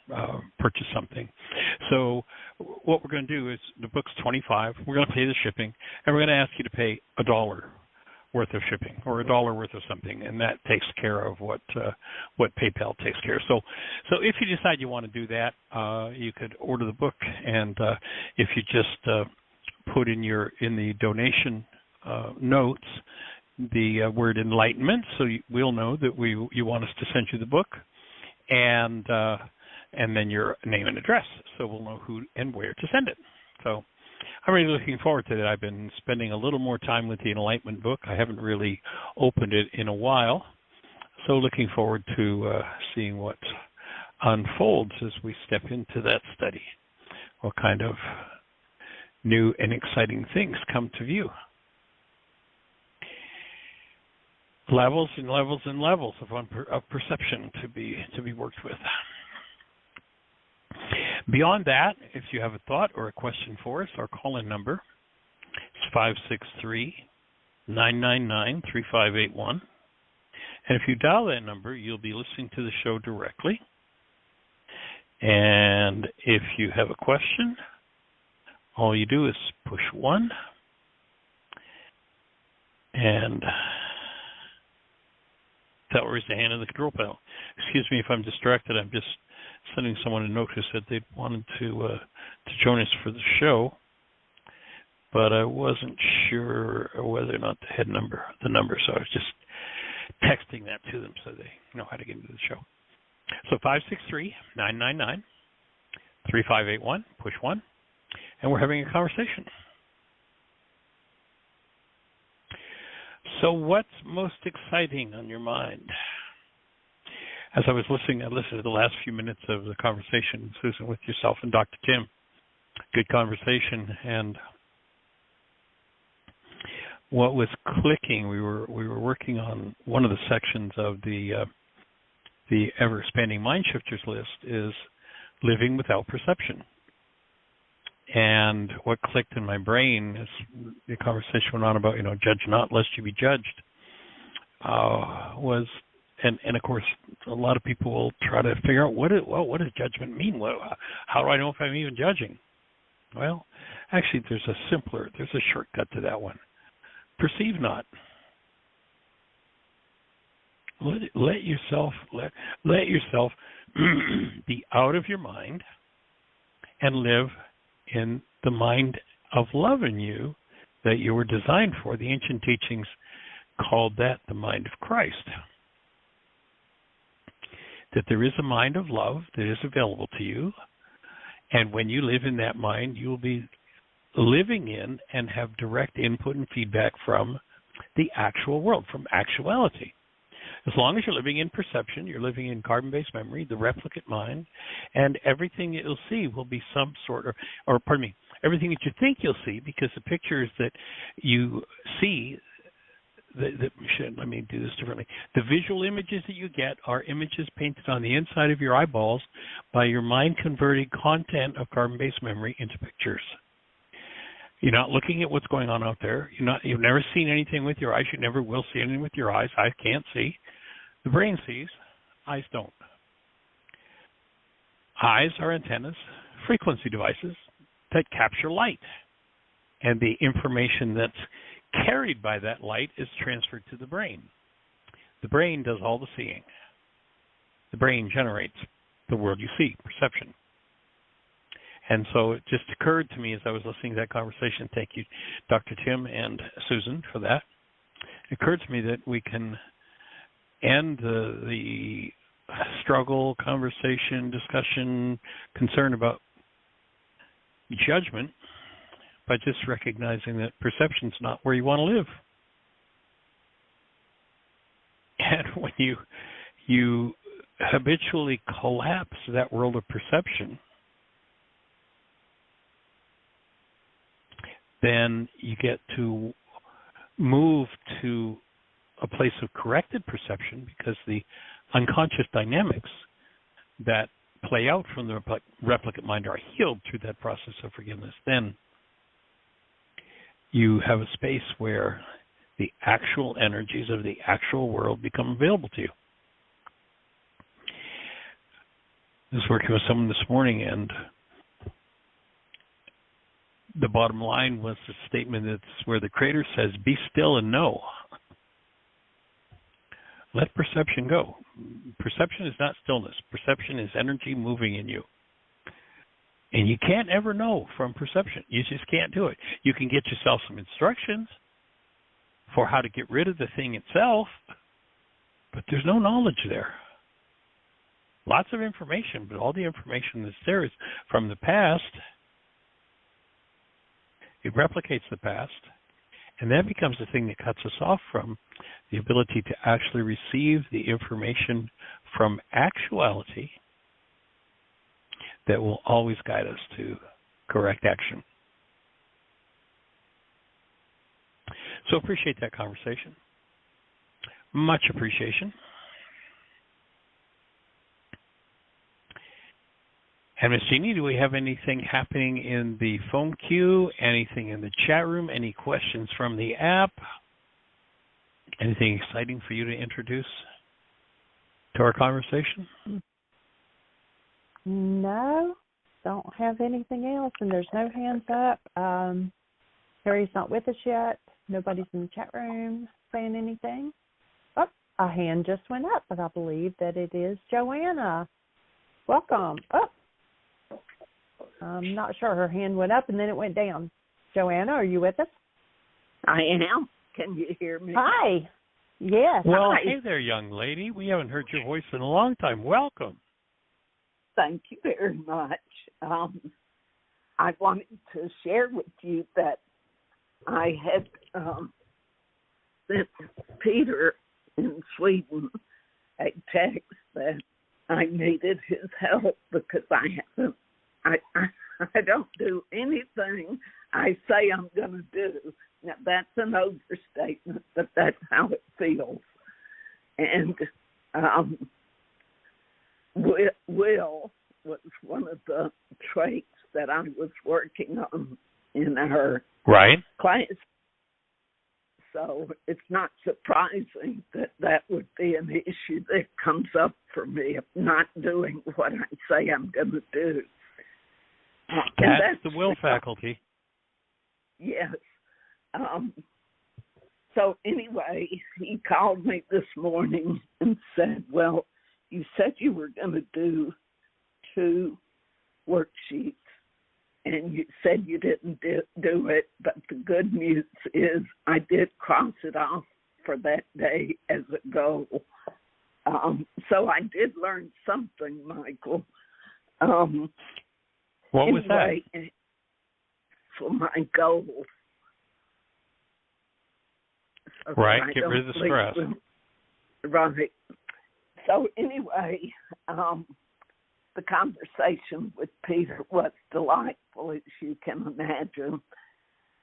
purchase something. So what we're going to do is the book's $25. We're going to pay the shipping, and we're going to ask you to pay $1 worth of shipping or $1 worth of something, and that takes care of what PayPal takes care of. So if you decide you want to do that, you could order the book, and if you just put in the donation notes the word enlightenment, so we'll know that you want us to send you the book, and then your name and address, so we'll know who and where to send it. So I'm really looking forward to that. I've been spending a little more time with the Enlightenment book. I haven't really opened it in a while, so looking forward to seeing what unfolds as we step into that study. What kind of new and exciting things come to view. Levels and levels and levels of perception to be worked with. Beyond that, if you have a thought or a question for us, our call-in number is 563-999-3581. And if you dial that number, you'll be listening to the show directly. And if you have a question, all you do is push 1. And that will raise the hand in the control panel. Excuse me if I'm distracted. I'm just sending someone a note who said they'd wanted to join us for the show, but I wasn't sure whether or not they had the number, so I was just texting that to them so they know how to get into the show. So 563-999-3581, push 1, and we're having a conversation. So what's most exciting on your mind? As I listened to the last few minutes of the conversation, Susan, with yourself and Dr. Tim. Good conversation, and what was clicking, we were working on one of the sections of the ever-expanding MindShifters list is living without perception. And what clicked in my brain as the conversation went on about, judge not lest you be judged, was, and of course, a lot of people will try to figure out what does judgment mean? How do I know if I'm even judging? Well, actually, there's a shortcut to that one. Perceive not. Let yourself be out of your mind and live in the mind of love in you that you were designed for. The ancient teachings called that the mind of Christ. That there is a mind of love that is available to you, and when you live in that mind, you will be living in and have direct input and feedback from the actual world, from actuality. As long as you're living in perception, you're living in carbon-based memory, the replicate mind, and everything you'll see will be some sort of, everything that you think you'll see, because the pictures that you see, let me do this differently. The visual images that you get are images painted on the inside of your eyeballs by your mind converting content of carbon-based memory into pictures. You're not looking at what's going on out there. You've never seen anything with your eyes. You never will see anything with your eyes. Eyes can't see. The brain sees. Eyes don't. Eyes are antennas, frequency devices that capture light. And the information that's carried by that light is transferred to the brain. The brain does all the seeing. The brain generates the world you see, perception. And so it just occurred to me as I was listening to that conversation, thank you, Dr. Tim and Susan, for that. It occurred to me that we can end the struggle, conversation, discussion, concern about judgment by just recognizing that perception's not where you want to live. And when you habitually collapse that world of perception, then you get to move to a place of corrected perception, because the unconscious dynamics that play out from the replicate mind are healed through that process of forgiveness. Then you have a space where the actual energies of the actual world become available to you. I was working with someone this morning, and the bottom line was the statement that's where the Creator says, be still and know. Let perception go. Perception is not stillness. Perception is energy moving in you. And you can't ever know from perception. You just can't do it. You can get yourself some instructions for how to get rid of the thing itself, but there's no knowledge there. Lots of information, but all the information that's there is from the past. It replicates the past, and that becomes the thing that cuts us off from the ability to actually receive the information from actuality that will always guide us to correct action. So appreciate that conversation. Much appreciation. And Ms. Jeannie, do we have anything happening in the phone queue, anything in the chat room, any questions from the app? Anything exciting for you to introduce to our conversation? No, don't have anything else, and there's no hands up. Cary's not with us yet. Nobody's in the chat room saying anything. Oh, a hand just went up, but I believe that it is Joanna. Welcome. Oh, I'm not sure. Her hand went up and then it went down. Joanna, are you with us? I am. Can you hear me? Hi. Yes. Well, Hi. hey there, young lady. We haven't heard your voice in a long time. Welcome. Thank you very much. I wanted to share with you that I had sent Peter in Sweden a text that I needed his help because I don't do anything I say I'm going to do. Now, that's an overstatement, but that's how it feels. And Will was one of the traits that I was working on in our class. So it's not surprising that that would be an issue that comes up for me of not doing what I say I'm going to do. That's the will faculty. Yes. So anyway, he called me this morning and said, well, you said you were going to do 2 worksheets, and you said you didn't do it, but the good news is I did cross it off for that day as a goal. So I did learn something, Michael. What was that? For my goals. So right, get rid of the stress. Right. So anyway, the conversation with Peter was delightful, as you can imagine.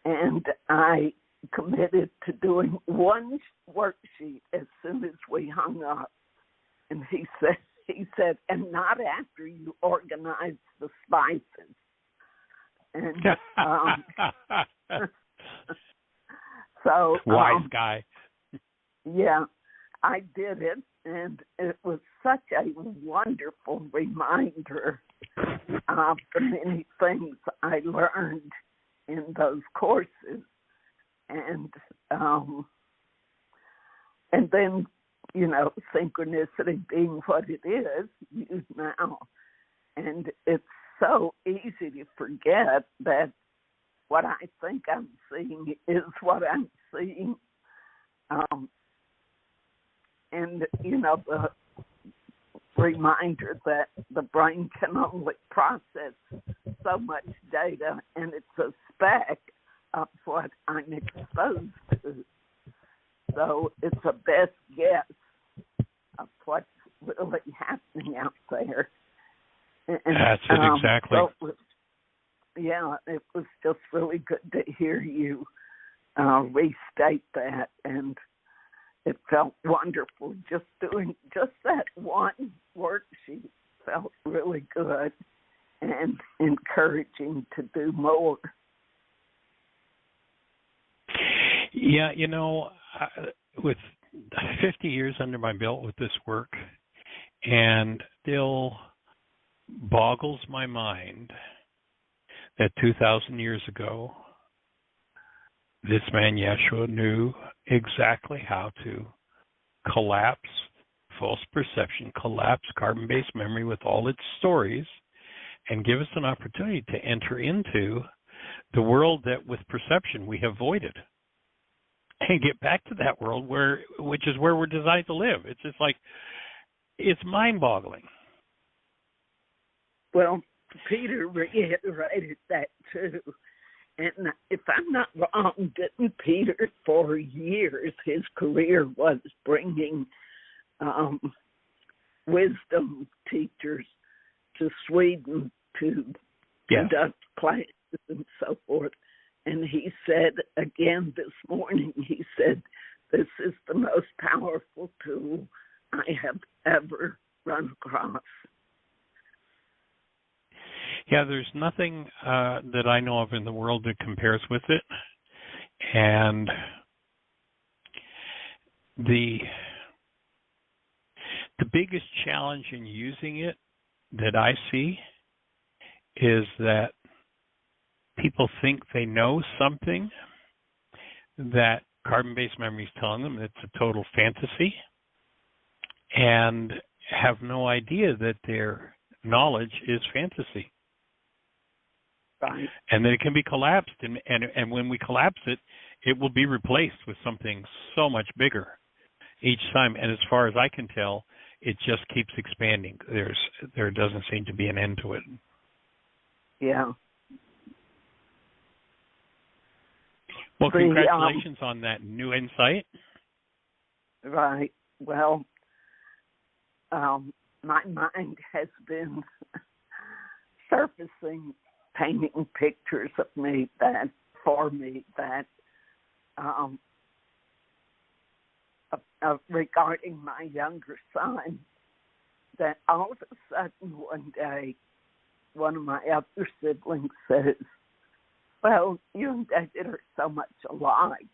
And I committed to doing 1 worksheet as soon as we hung up. And he said, and not after you organize the spices. And so wise guy. Yeah, I did it, and it was such a wonderful reminder of the many things I learned in those courses, and then, you know, synchronicity being what it is used now, and it's so easy to forget that what I think I'm seeing is what I'm seeing. And, you know, the reminder that the brain can only process so much data, and it's a speck of what I'm exposed to. So it's a best guess of what's really happening out there. And, that's it, exactly. So it was just really good to hear you restate that, and it felt wonderful. Just doing just that 1 worksheet felt really good and encouraging to do more. Yeah, you know, with 50 years under my belt with this work, and still boggles my mind that 2,000 years ago, this man Yeshua knew exactly how to collapse false perception, collapse carbon-based memory with all its stories, and give us an opportunity to enter into the world that with perception we have voided, and get back to that world which is where we're designed to live. It's just like, it's mind-boggling. Well, Peter reiterated that too. And if I'm not wrong, didn't Peter for years, his career was bringing wisdom teachers to Sweden to conduct classes and so forth. And he said again this morning, he said, this is the most powerful tool I have ever run across. Yeah, there's nothing that I know of in the world that compares with it. And the biggest challenge in using it that I see is that people think they know something that carbon-based memory is telling them it's a total fantasy, and have no idea that they're knowledge is fantasy. Right. And then it can be collapsed, and when we collapse it, it will be replaced with something so much bigger each time. And as far as I can tell, it just keeps expanding. There doesn't seem to be an end to it. Yeah. Well, congratulations on that new insight. Right. Well, my mind has been surfacing, painting pictures of me that regarding my younger son, that all of a sudden one day, one of my other siblings says, well, you and David are so much alike,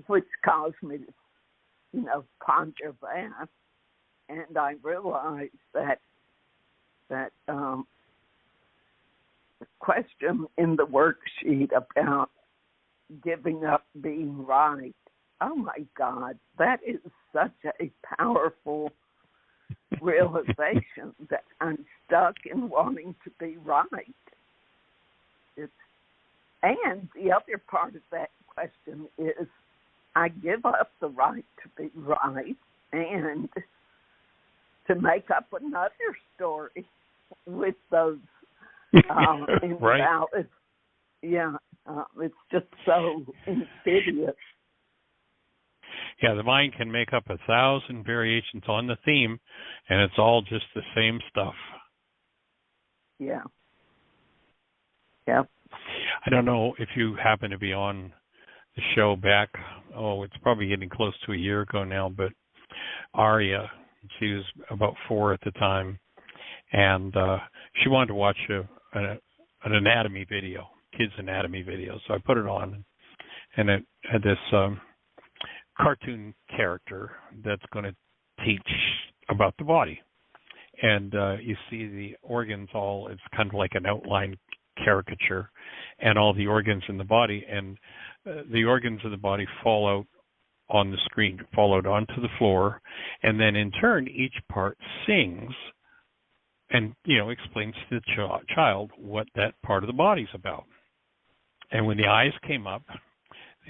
which caused me to, ponder that. And I realized that the question in the worksheet about giving up being right, oh my God, that is such a powerful realization that I'm stuck in wanting to be right. And the other part of that question is I give up the right to be right and to make up another story with those invalid. Right. Yeah, it's just so insidious. Yeah, the mind can make up 1,000 variations on the theme, and it's all just the same stuff. Yeah. Yeah. I don't know if you happen to be on the show back, it's probably getting close to a year ago now, but Aria, she was about 4 at the time, and she wanted to watch an anatomy video, kids' anatomy video. So I put it on, and it had this cartoon character that's going to teach about the body. And you see the organs all, it's kind of like an outline caricature, and all the organs in the body, and the organs of the body fall out on the screen, fall out onto the floor, and then in turn each part sings and explains to the child what that part of the body's about. And when the eyes came up,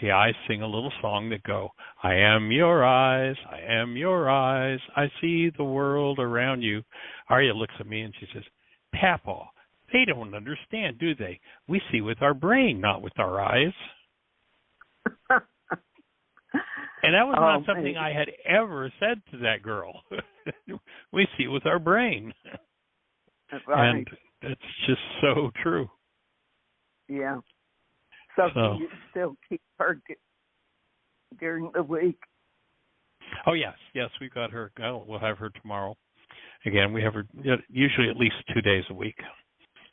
the eyes sing a little song that go, I am your eyes, I am your eyes, I see the world around you. Arya looks at me and she says, Papa, they don't understand, do they? We see with our brain, not with our eyes. And that was not something I had ever said to that girl. We see with our brain. Right. And it's just so true. Yeah. So can you still keep her during the week? Oh, yes. Yes, we've got her. We'll have her tomorrow. Again, we have her usually at least 2 days a week.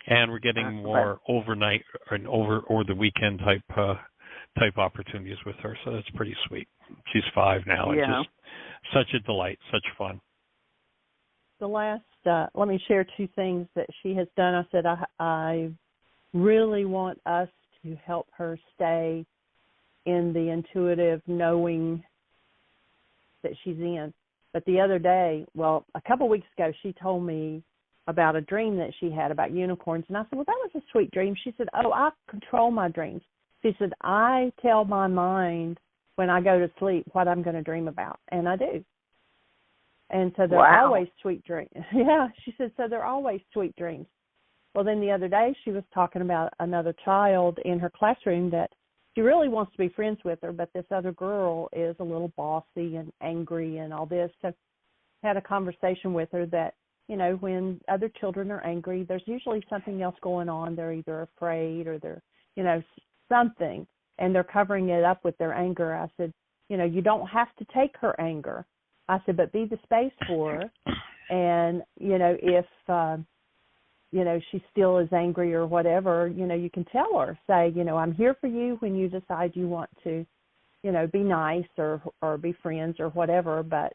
And we're getting more overnight and over the weekend type opportunities with her, so that's pretty sweet. She's 5 now. Yeah. And just such a delight, such fun. The last, let me share 2 things that she has done. I said I really want us to help her stay in the intuitive knowing that she's in. But the other day, a couple weeks ago, she told me about a dream that she had about unicorns. And I said, well, that was a sweet dream. She said, I control my dreams. She said, I tell my mind when I go to sleep what I'm going to dream about. And I do. And so they're always sweet dreams. Yeah, she said, so they're always sweet dreams. Well, then the other day she was talking about another child in her classroom that she really wants to be friends with her, but this other girl is a little bossy and angry and all this. So I had a conversation with her that, when other children are angry, there's usually something else going on. They're either afraid or they're, something, and they're covering it up with their anger. I said, you don't have to take her anger. I said, but be the space for her. And, if, she still is angry or whatever, you can tell her, say, I'm here for you when you decide you want to, be nice or be friends or whatever, but,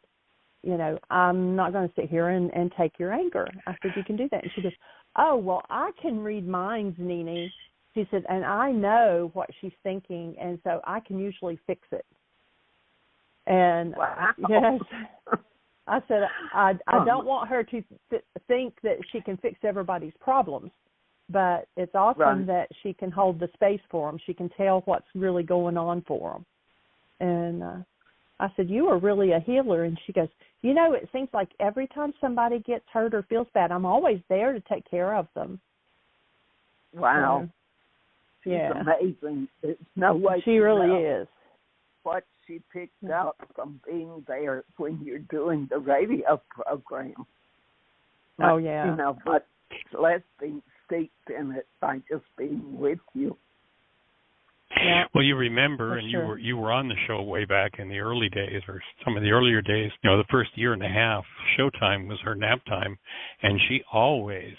I'm not going to sit here and take your anger. I said, you can do that. And she goes, oh, well, I can read minds, Nene. She said, and I know what she's thinking, and so I can usually fix it. And wow. yes, I said, I don't want her to think that she can fix everybody's problems, but it's awesome that she can hold the space for them. She can tell what's really going on for them. And I said, you are really a healer. And she goes, it seems like every time somebody gets hurt or feels bad, I'm always there to take care of them. Wow. She's amazing. There's no way she really is. What she picked up from being there when you're doing the radio program. Oh, yeah. But less being steeped in it by just being with you. Yeah. Well, you remember, and you were on the show way back in the early days, or some of the earlier days. The first year and a half, showtime was her nap time, and she always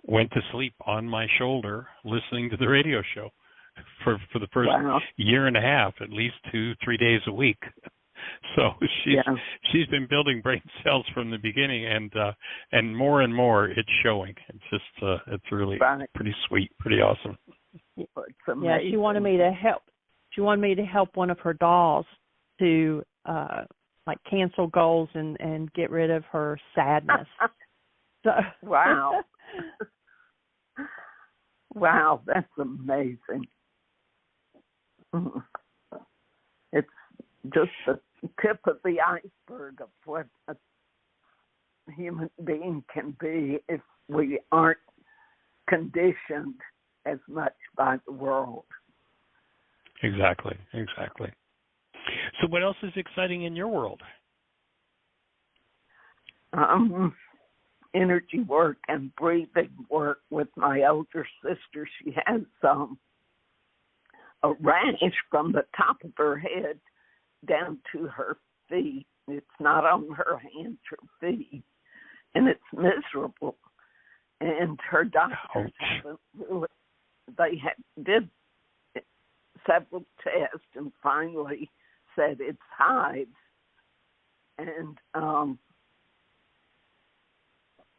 went to sleep on my shoulder listening to the radio show for the first year and a half, at least 2-3 days a week. So she's been building brain cells from the beginning, and more it's showing. It's just it's really pretty sweet, pretty awesome. Yeah, she wanted me to help. She wanted me to help one of her dolls to cancel goals and get rid of her sadness. So. Wow. Wow, that's amazing. It's just the tip of the iceberg of what a human being can be if we aren't conditioned as much by the world. Exactly. So what else is exciting in your world? Energy work and breathing work with my older sister. She has a rash from the top of her head down to her feet. It's not on her hands or feet, and it's miserable. And her doctors haven't really. They did several tests and finally said it's hives, and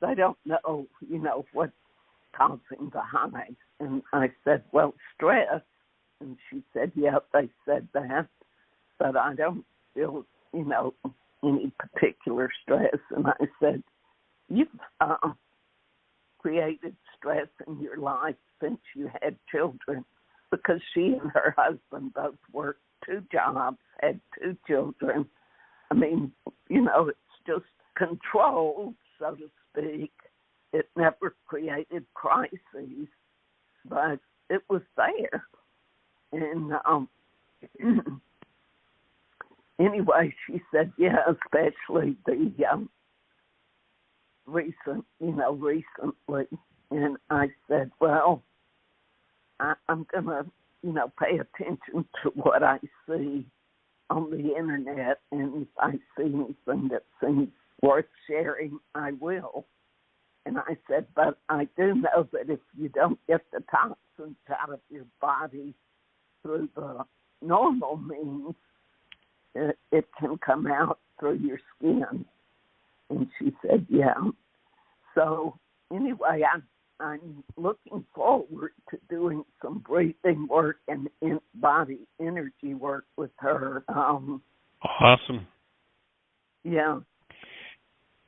they don't know, what's causing the hives. And I said, well, stress. And she said, yeah, they said that, but I don't feel, any particular stress. And I said, you've created stress in your life since you had children, because she and her husband both worked 2 jobs, had 2 children. I mean, it's just controlled, so to speak. It never created crises, but it was there. And anyway, she said, yeah, especially the recently. And I said, well, I'm going to, pay attention to what I see on the internet, and if I see anything that seems worth sharing, I will. And I said, but I do know that if you don't get the toxins out of your body through the normal means, it can come out through your skin. And she said, yeah. So anyway, I'm looking forward to doing some breathing work and body energy work with her. Awesome. Yeah.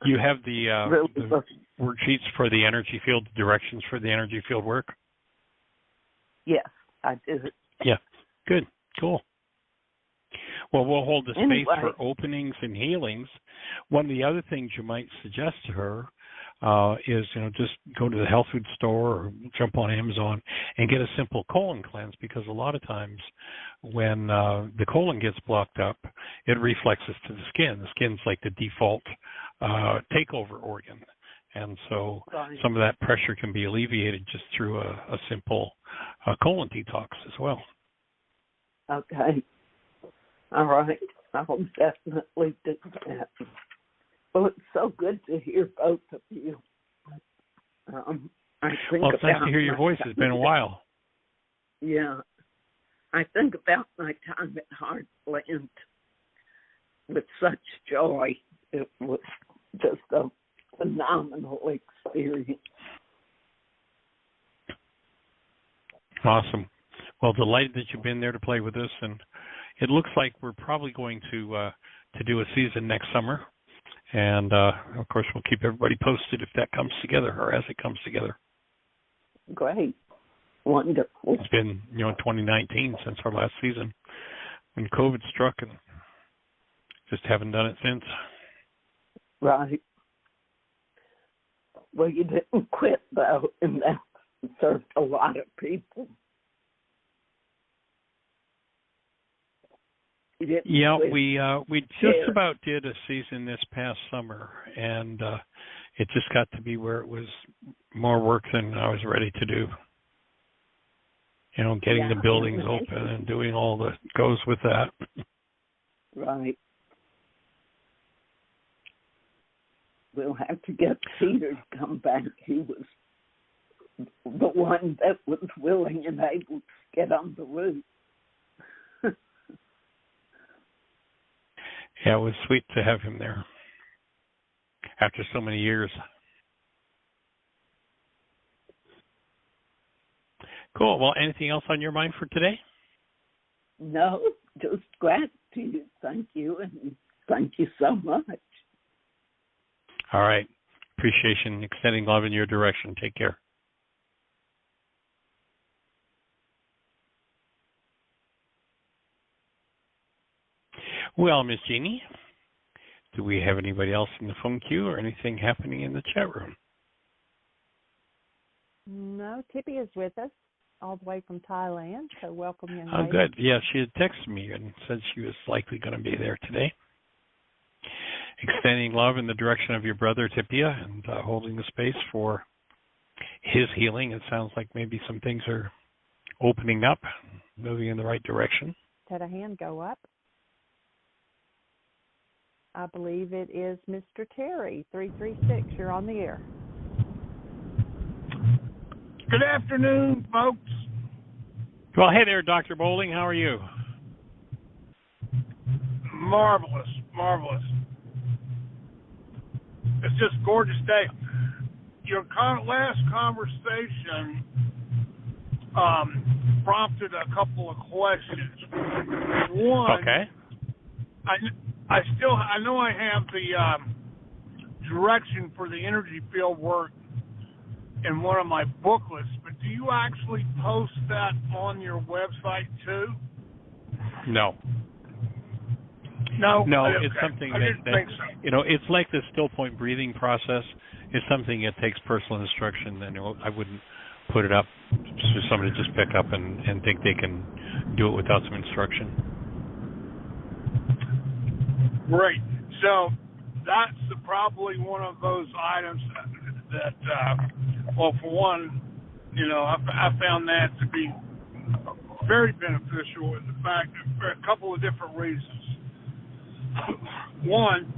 You have the worksheets for the energy field, directions for the energy field work? Yes, I do. Yeah, good, cool. Well, we'll hold the space for openings and healings. One of the other things you might suggest to her is, just go to the health food store or jump on Amazon and get a simple colon cleanse, because a lot of times when the colon gets blocked up, it reflexes to the skin. The skin's like the default takeover organ. And so some of that pressure can be alleviated just through a simple colon detox as well. Okay. All right. I'll definitely do that. Well, it's so good to hear both of you. It's nice to hear your voice. It's been a while. Yeah. I think about my time at Heartland with such joy. It was just a phenomenal experience. Awesome. Well, delighted that you've been there to play with us, and it looks like we're probably going to do a season next summer. And, of course, we'll keep everybody posted if that comes together or as it comes together. Great. Wonderful. It's been, 2019 since our last season when COVID struck, and just haven't done it since. Right. Well, you didn't quit, though, and that served a lot of people. Yeah, we just about did a season this past summer, and it just got to be where it was more work than I was ready to do. Getting the buildings open and doing all that goes with that. Right. We'll have to get Peter to come back. He was the one that was willing and able to get on the roof. Yeah, it was sweet to have him there after so many years. Cool. Well, anything else on your mind for today? No, just gratitude. Thank you, and thank you so much. All right. Appreciation, extending love in your direction. Take care. Well, Miss Jeannie, do we have anybody else in the phone queue or anything happening in the chat room? No, Tippy is with us all the way from Thailand, so welcome, young Oh, lady. good. Yeah, she had texted me and said she was likely going to be there today. Extending love in the direction of your brother, Tipia, and holding the space for his healing. It sounds like maybe some things are opening up, moving in the right direction. Had a hand go up. I believe it is Mr. Cary, 336. You're on the air. Good afternoon, folks. Well, hey there, Dr. Bowling. How are you? Marvelous, marvelous. It's just a gorgeous day. Your last conversation prompted a couple of questions. One, okay. I know I have the direction for the energy field work in one of my booklets, but do you actually post that on your website too? No. No, it's okay. something I didn't think so. It's like the still point breathing process. It's something that takes personal instruction, and I wouldn't put it up for somebody to just pick up and think they can do it without some instruction. Great. So that's probably one of those items that, well, for one, I found that to be very beneficial in the fact that for a couple of different reasons. One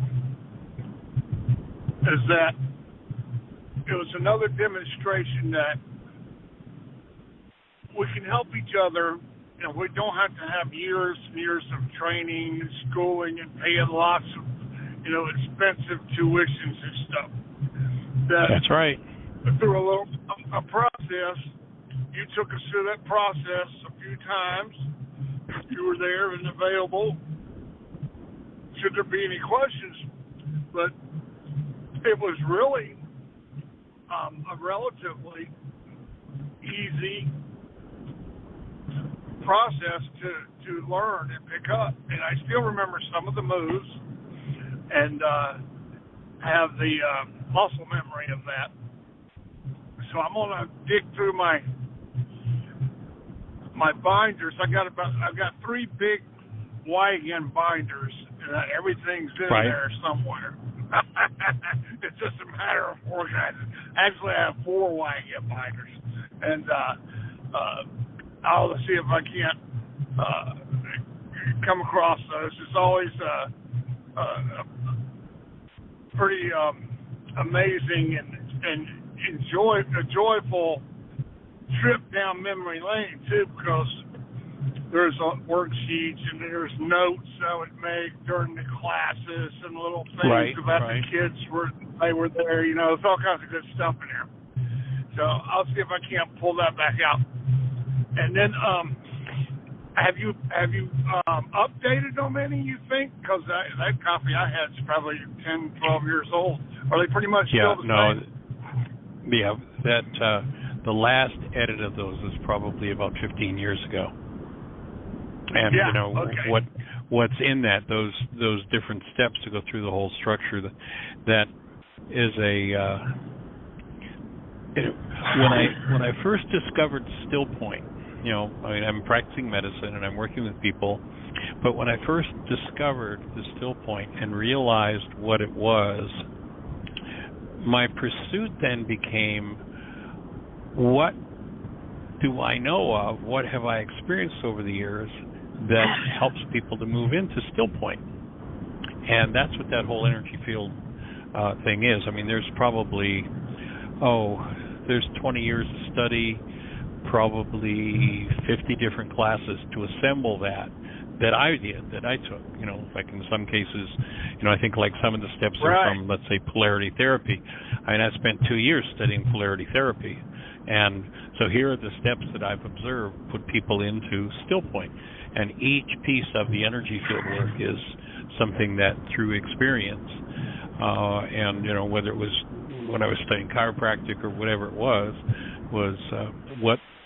is that it was another demonstration that we can help each other, and we don't have to have years and years of training and schooling and paying lots of, expensive tuitions and stuff. That's right. Through a process, you took us through that process a few times. You were there and available. Should there be any questions? But it was really a relatively easy process to learn and pick up. And I still remember some of the moves and have the muscle memory of that. So I'm gonna dig through my binders. I've got 3 big wagon binders, and everything's in there somewhere. It's just a matter of organizing. Actually, I have 4 wagon binders, and I'll see if I can't come across those. It's always pretty amazing and a joyful trip down memory lane too, because there's worksheets and there's notes I would make during the classes and little things about the kids they were there. There's all kinds of good stuff in there. So I'll see if I can't pull that back out. And then Have you updated them any, you think? Because that copy I had is probably 10, 12 years old. Are they pretty much still the same? Yeah, that the last edit of those is probably about 15 years ago. And what's in that, those different steps to go through the whole structure, that is a when I first discovered still point, I'm practicing medicine and I'm working with people, but when I first discovered the still point and realized what it was, my pursuit then became, what do I know of, what have I experienced over the years that helps people to move into still point? And that's what that whole energy field thing is. I mean, there's probably, there's 20 years of study, probably 50 different classes to assemble that I did, that I took. Like in some cases, I think like some of the steps are from, let's say, polarity therapy. I spent 2 years studying polarity therapy. And so here are the steps that I've observed put people into still point. And each piece of the energy field work is something that through experience, and whether it was when I was studying chiropractic or whatever it was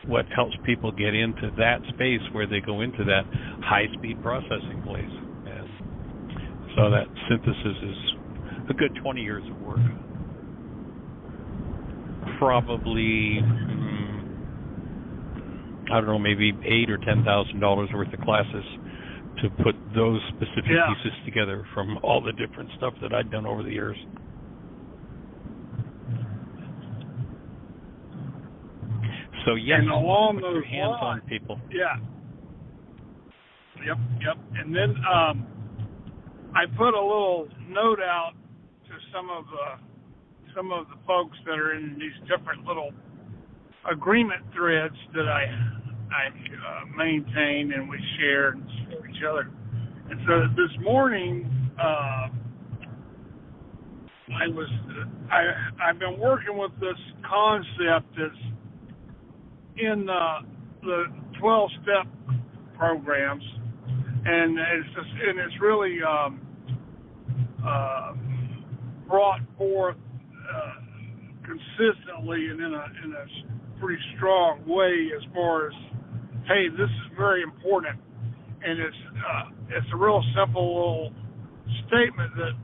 what helps people get into that space where they go into that high-speed processing place. And so that synthesis is a good 20 years of work. Probably, I don't know, maybe $8,000 or $10,000 worth of classes to put those specific pieces together from all the different stuff that I'd done over the years. So yes, and along put those your hands lines, on people. Yeah. Yep. And then I put a little note out to some of the folks that are in these different little agreement threads that I maintain and we share and support each other. And so this morning, I've been working with this concept that's in the 12-step programs, and it's really brought forth consistently and in a pretty strong way as far as, hey, this is very important, and it's a real simple little statement that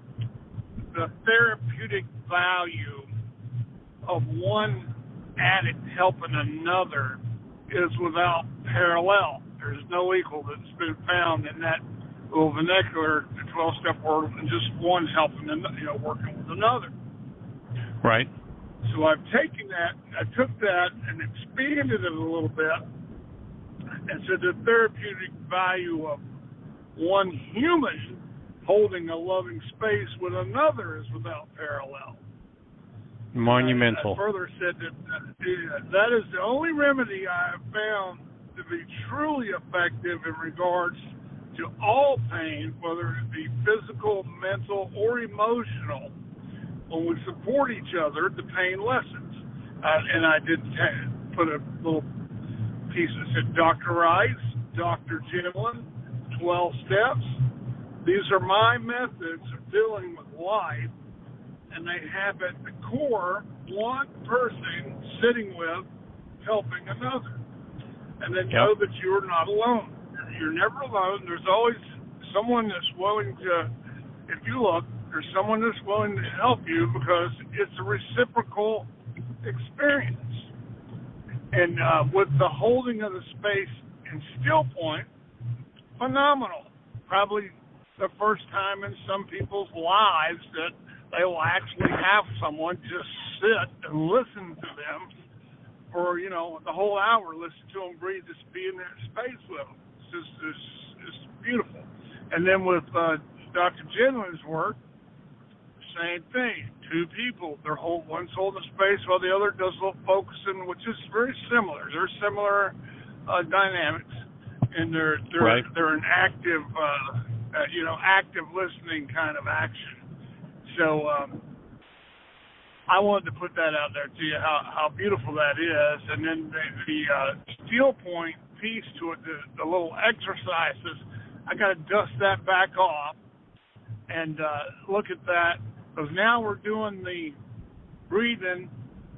the therapeutic value of one addict helping another is without parallel. There's no equal that's been found in that little vernacular, the 12-step world, and just one helping, working with another. Right. So I took that and expanded it a little bit and said the therapeutic value of one human holding a loving space with another is without parallel. Monumental. I further said that is the only remedy I have found to be truly effective in regards to all pain, whether it be physical, mental, or emotional. When we support each other, the pain lessens. And I did put a little piece that said Dr. Rice, Dr. Gimlin, 12 steps. These are my methods of dealing with life, and they have at the core one person sitting with, helping another. And then know that you're not alone. You're never alone. There's always someone that's willing to, if you look, there's someone that's willing to help you because it's a reciprocal experience. And with the holding of the space in still point, phenomenal. Probably the first time in some people's lives that they will actually have someone just sit and listen to them for, the whole hour, listen to them breathe, just be in that space with them. It's beautiful. And then with Dr. Gimlin's work, same thing. Two people, one's holding space while the other does a little focusing, which is very similar. They're similar dynamics, and they're an active, active listening kind of action. So I wanted to put that out there to you, how beautiful that is. And then the steel point piece to it, the little exercises. I got to dust that back off and look at that, because now we're doing the breathing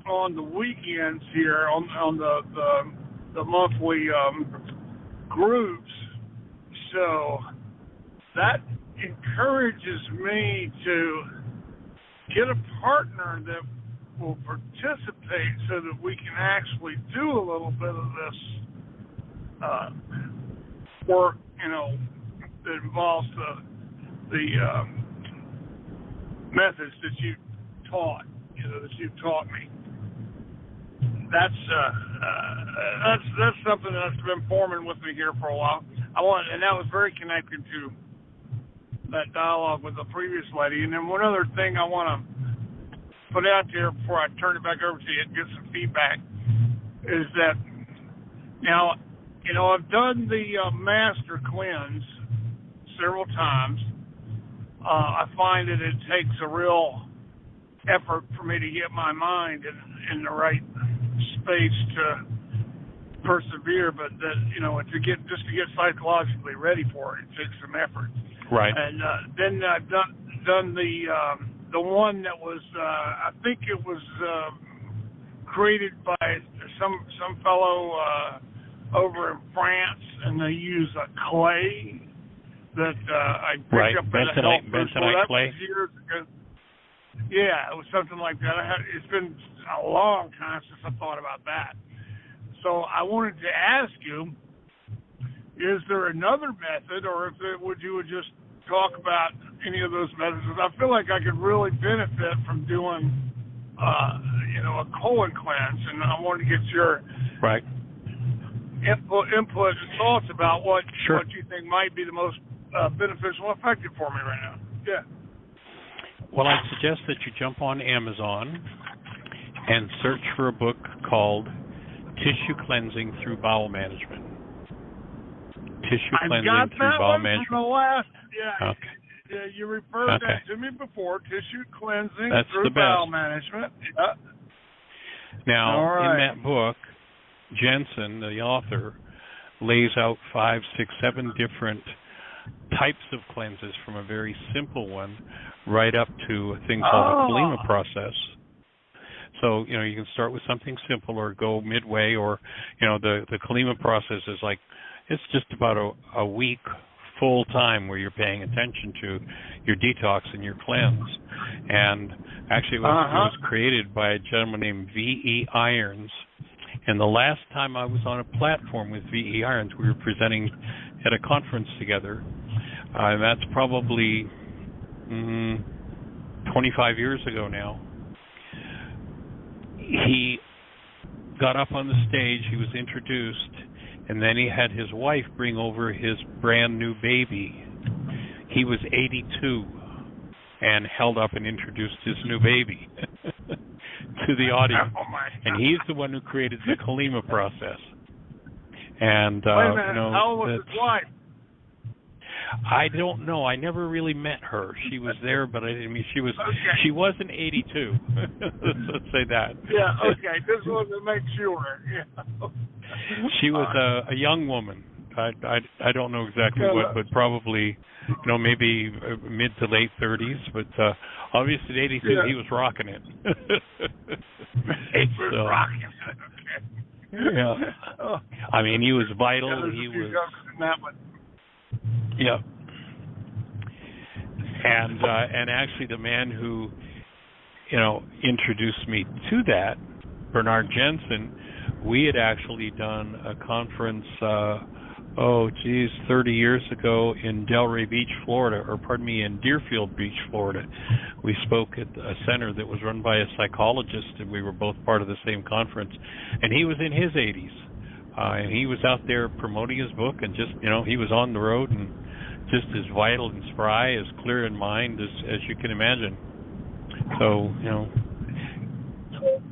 on the weekends here on the monthly groups. So that encourages me to get a partner that will participate so that we can actually do a little bit of this work, that involves the methods that you taught, that you've taught me. That's something that's been forming with me here for a while. And that was very connected to that dialogue with the previous lady. And then one other thing I want to put out there before I turn it back over to you and get some feedback is that now, I've done the master cleanse several times. I find that it takes a real effort for me to get my mind in the right space to persevere, but that to get psychologically ready for it takes some effort. Right. And then I've done the one that was I think it was created by some fellow over in France, and they use a clay that I picked up at a health food store. That was years ago. Yeah, it was something like that. It's been a long time since I thought about that. So I wanted to ask you, is there another method, or would you just talk about any of those methods? Because I feel like I could really benefit from doing, a colon cleanse, and I wanted to get your input and thoughts about what you think might be the most beneficial and effective for me right now. Yeah. Well, I suggest that you jump on Amazon and search for a book called Tissue Cleansing Through Bowel Management. Tissue Cleansing Through Bowel Management. From the last, okay. Yeah, you referred that to me before. Tissue Cleansing Through the Bowel best. Management. Yeah. Now, in that book, Jensen, the author, lays out 5, 6, 7 different types of cleanses, from a very simple one right up to a thing called the Kalima process. So, you can start with something simple or go midway, or, the Kalima process is like, it's just about a week full time where you're paying attention to your detox and your cleanse. And actually it was created by a gentleman named V.E. Irons. And the last time I was on a platform with V.E. Irons, we were presenting at a conference together. And that's probably 25 years ago now. He got up on the stage, he was introduced, and then he had his wife bring over his brand new baby. He was 82 and held up and introduced his new baby to the audience. And he's the one who created the Kalima process. And wait a minute, how old was his wife? I don't know. I never really met her. She was there, but she wasn't 82. Let's say that. Yeah, okay. Just wanted to make sure. Yeah. She was a young woman. I don't know exactly what, but probably, maybe mid to late 30s. But obviously, at 82, he was rocking it. Rocking it. Okay. Yeah. I mean, he was vital. He was. Yeah. And actually, the man who, introduced me to that, Bernard Jensen, we had actually done a conference, 30 years ago in Delray Beach, Florida, in Deerfield Beach, Florida. We spoke at a center that was run by a psychologist, and we were both part of the same conference. And he was in his 80s. And he was out there promoting his book, and just, he was on the road and just as vital and spry, as clear in mind as you can imagine. So,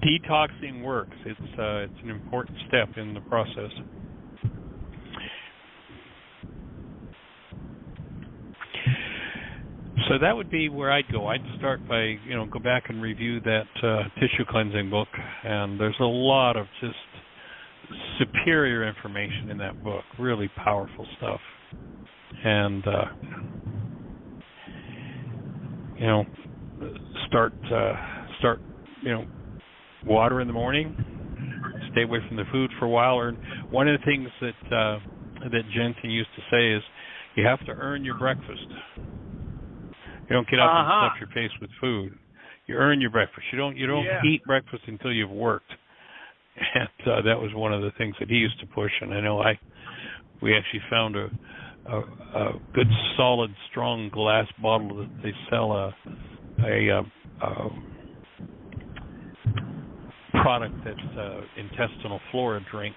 detoxing works. It's an important step in the process. So that would be where I'd go. I'd start by, go back and review that tissue cleansing book, and there's a lot of just superior information in that book. Really powerful stuff. And start water in the morning. Stay away from the food for a while. Or one of the things that Jensen used to say is, you have to earn your breakfast. You don't get up and stuff your face with food. You earn your breakfast. You don't eat breakfast until you've worked. And that was one of the things that he used to push. And I know we actually found a good, solid, strong glass bottle that they sell a product that's intestinal flora drink,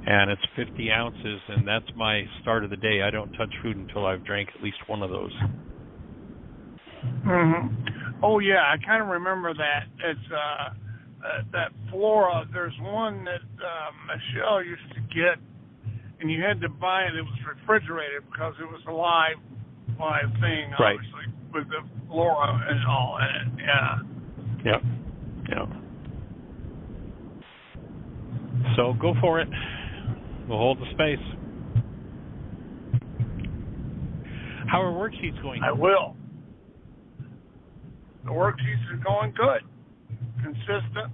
and it's 50 ounces, and that's my start of the day. I don't touch food until I've drank at least one of those. Mm-hmm. Oh yeah, I kind of remember that. It's that flora. There's one that Michelle used to get, and you had to buy it. It was refrigerated because it was a live thing, right, obviously, with the flora and all in it. Yeah. Yep. So go for it. We'll hold the space. How are worksheets going? I will. The worksheets are going good. Consistent.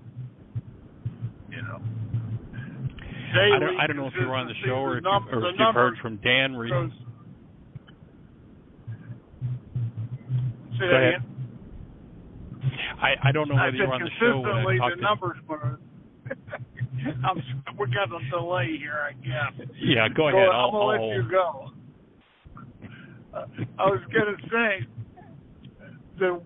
Daily, I don't know if you were on the show or if you've heard from Dan. Say that again. I don't know whether you're on the show when I talked the numbers were. We got a delay here, I guess. Yeah, go ahead. I'm going to let you go. I was going to say, the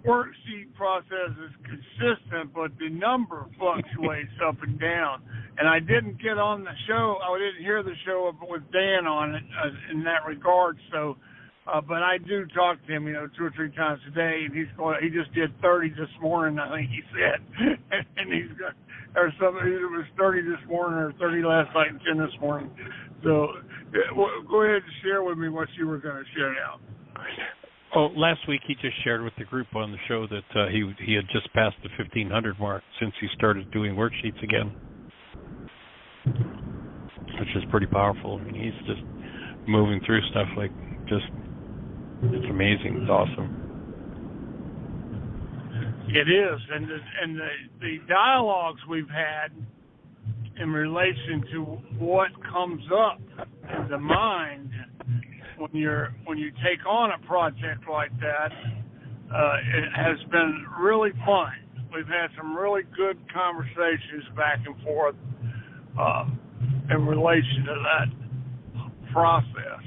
worksheet process is consistent, but the number fluctuates up and down. And I didn't get on the show. I didn't hear the show with Dan on it in that regard. So, but I do talk to him, 2 or 3 times a day, and he just did 30 this morning, I think he said, and he's got. Or something, it was 30 this morning or 30 last night and 10 this morning. So go ahead and share with me what you were going to share now. Oh, last week he just shared with the group on the show that he had just passed the 1,500 mark since he started doing worksheets again, which is pretty powerful. I mean, he's just moving through stuff it's amazing. It's awesome. It is, and the dialogues we've had in relation to what comes up in the mind when you take on a project like that, it has been really fun. We've had some really good conversations back and forth in relation to that process.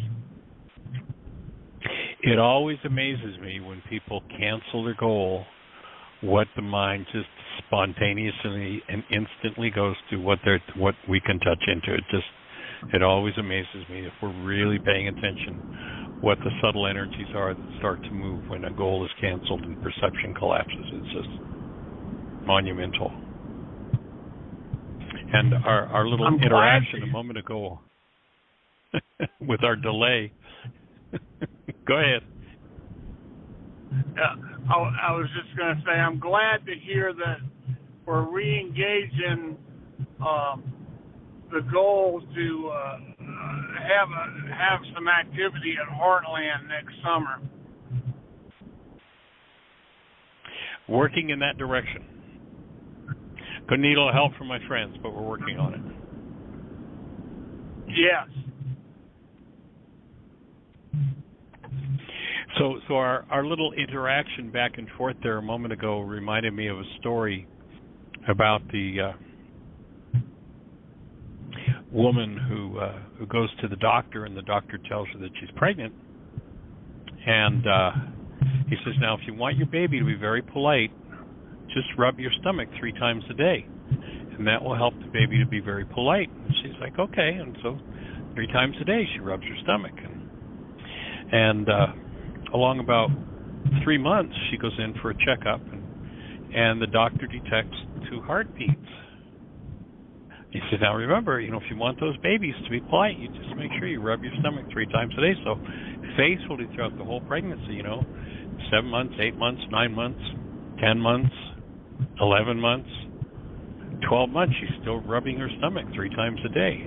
It always amazes me when people cancel their goal, what the mind just spontaneously and instantly goes to what we can touch into. It always amazes me, if we're really paying attention, what the subtle energies are that start to move when a goal is canceled and perception collapses. It's just monumental. And our little interaction a moment ago with our delay. Go ahead. Yeah, I was just going to say, I'm glad to hear that we're re-engaging the goal to have some activity at Heartland next summer. Working in that direction. Could need a little help from my friends, but we're working on it. Yes. So our little interaction back and forth there a moment ago reminded me of a story about the woman who goes to the doctor, and the doctor tells her that she's pregnant. And he says, now, if you want your baby to be very polite, just rub your stomach 3 times a day, and that will help the baby to be very polite. And she's like, okay. And so 3 times a day she rubs her stomach. And along about 3 months, she goes in for a checkup, and the doctor detects 2 heartbeats. He said, now remember, if you want those babies to be polite, you just make sure you rub your stomach 3 times a day. So faithfully throughout the whole pregnancy, 7 months, 8 months, 9 months, 10 months, 11 months, 12 months, she's still rubbing her stomach 3 times a day.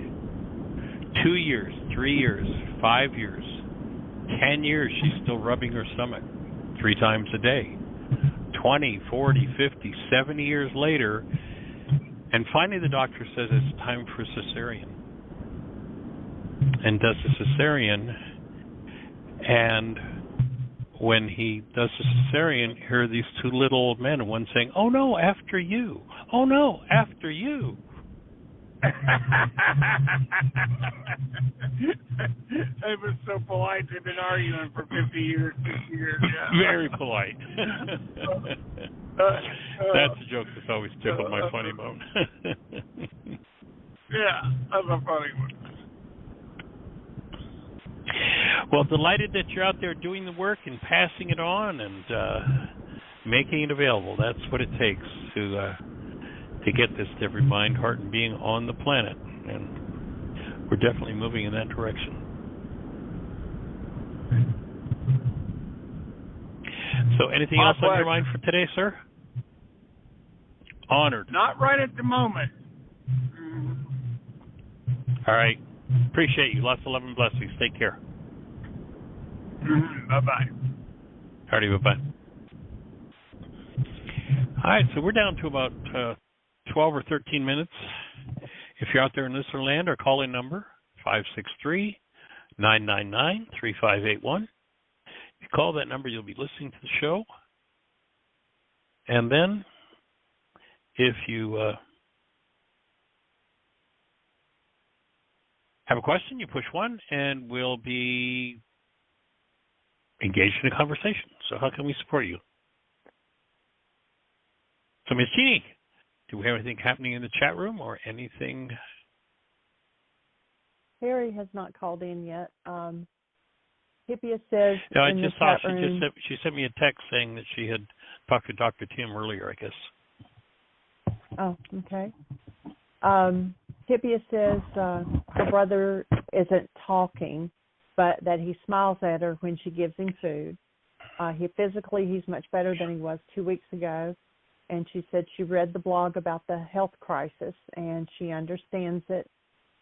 2 years, 3 years, 5 years, 10 years, she's still rubbing her stomach 3 times a day. 20, 40, 50, 70 years later, and finally the doctor says it's time for cesarean. And does the cesarean, and when he does the cesarean, here are these 2 little old men, and one saying, "Oh no, after you. Oh no, after you." They've been so polite. They've been arguing for 50 years, 60 years. Yeah. Very polite. That's a joke that's always tickled my funny bone. Yeah, that's a funny one. Well, delighted that you're out there doing the work and passing it on and making it available. That's what it takes to get this to every mind, heart, and being on the planet. And we're definitely moving in that direction. So anything else on your mind for today, sir? Honored. Not right at the moment. All right. Appreciate you. Lots of love and blessings. Take care. Bye-bye. Alrighty, bye-bye. All right, so we're down to about 12 or 13 minutes. If you're out there in listener land, our call-in number, 563-999-3581. If you call that number, you'll be listening to the show. And then, if you have a question, you push 1, and we'll be engaged in a conversation. So how can we support you? So, Ms. Jeannie, do we have anything happening in the chat room or anything? Cary has not called in yet. Hippia says No, I in just the saw chat room, she sent me a text saying that she had talked to Dr. Tim earlier, I guess. Oh, okay. Hippia says her brother isn't talking, but that he smiles at her when she gives him food. Physically, he's much better than he was 2 weeks ago. And she said she read the blog about the health crisis, and she understands it,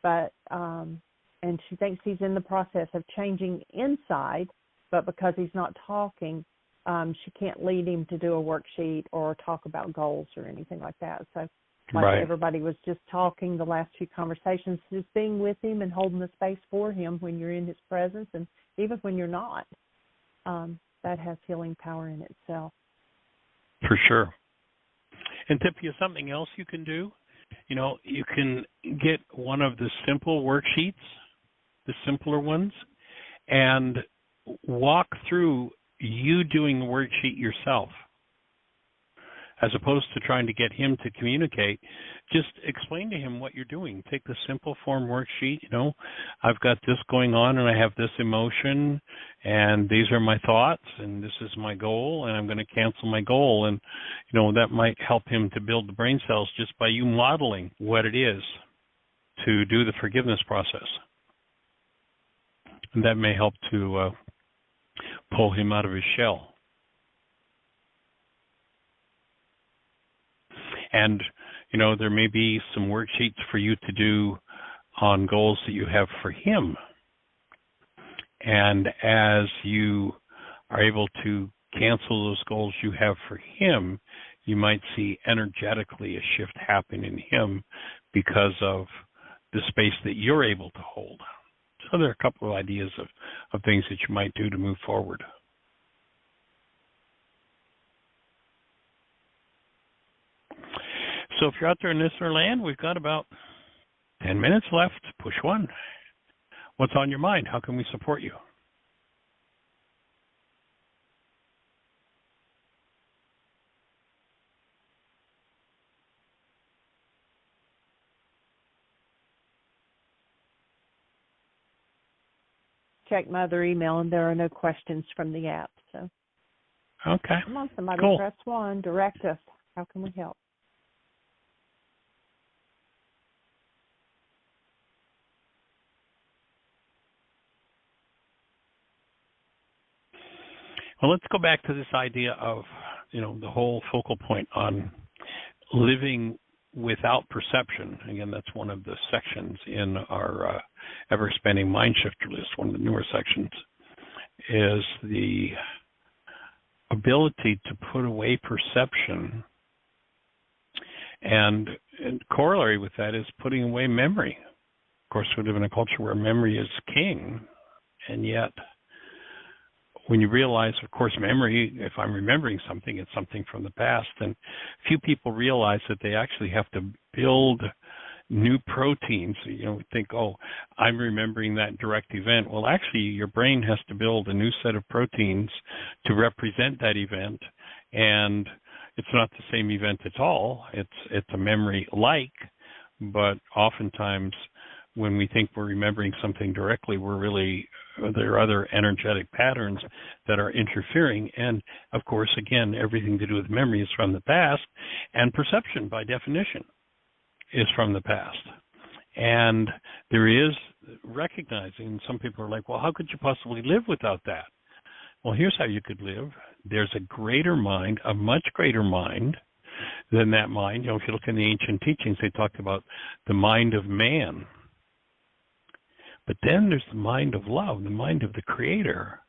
but and she thinks he's in the process of changing inside, but because he's not talking, she can't lead him to do a worksheet or talk about goals or anything like that. So like everybody was just talking the last 2 conversations, just being with him and holding the space for him when you're in his presence, and even when you're not, that has healing power in itself. For sure. And Tippy, something else you can do, you can get one of the simple worksheets, the simpler ones, and walk through you doing the worksheet yourself. As opposed to trying to get him to communicate, just explain to him what you're doing. Take the simple form worksheet, I've got this going on and I have this emotion and these are my thoughts and this is my goal and I'm going to cancel my goal. And, that might help him to build the brain cells just by you modeling what it is to do the forgiveness process. And that may help to pull him out of his shell. And, there may be some worksheets for you to do on goals that you have for him. And as you are able to cancel those goals you have for him, you might see energetically a shift happen in him because of the space that you're able to hold. So there are a couple of ideas of things that you might do to move forward. So if you're out there in listener land, we've got about 10 minutes left. Push 1. What's on your mind? How can we support you? Check my other email, and there are no questions from the app. So, okay. Come on, somebody, cool. Press 1. Direct us. How can we help? Well, let's go back to this idea of, the whole focal point on living without perception, again, that's one of the sections in our ever-expanding mind shifter list, one of the newer sections, is the ability to put away perception. And corollary with that is putting away memory. Of course, we live in a culture where memory is king, and yet when you realize, of course, memory, if I'm remembering something, it's something from the past, and few people realize that they actually have to build new proteins. You know, think, oh, I'm remembering that direct event. Well, actually, your brain has to build a new set of proteins to represent that event, and it's not the same event at all. It's a memory-like, but oftentimes when we think we're remembering something directly, there are other energetic patterns that are interfering. And, of course, again, everything to do with memory is from the past, and perception, by definition, is from the past. And there is recognizing, some people are like, well, how could you possibly live without that? Well, here's how you could live. There's a greater mind, a much greater mind than that mind. You know, if you look in the ancient teachings, they talked about the mind of man. But then there's the mind of love, the mind of the Creator.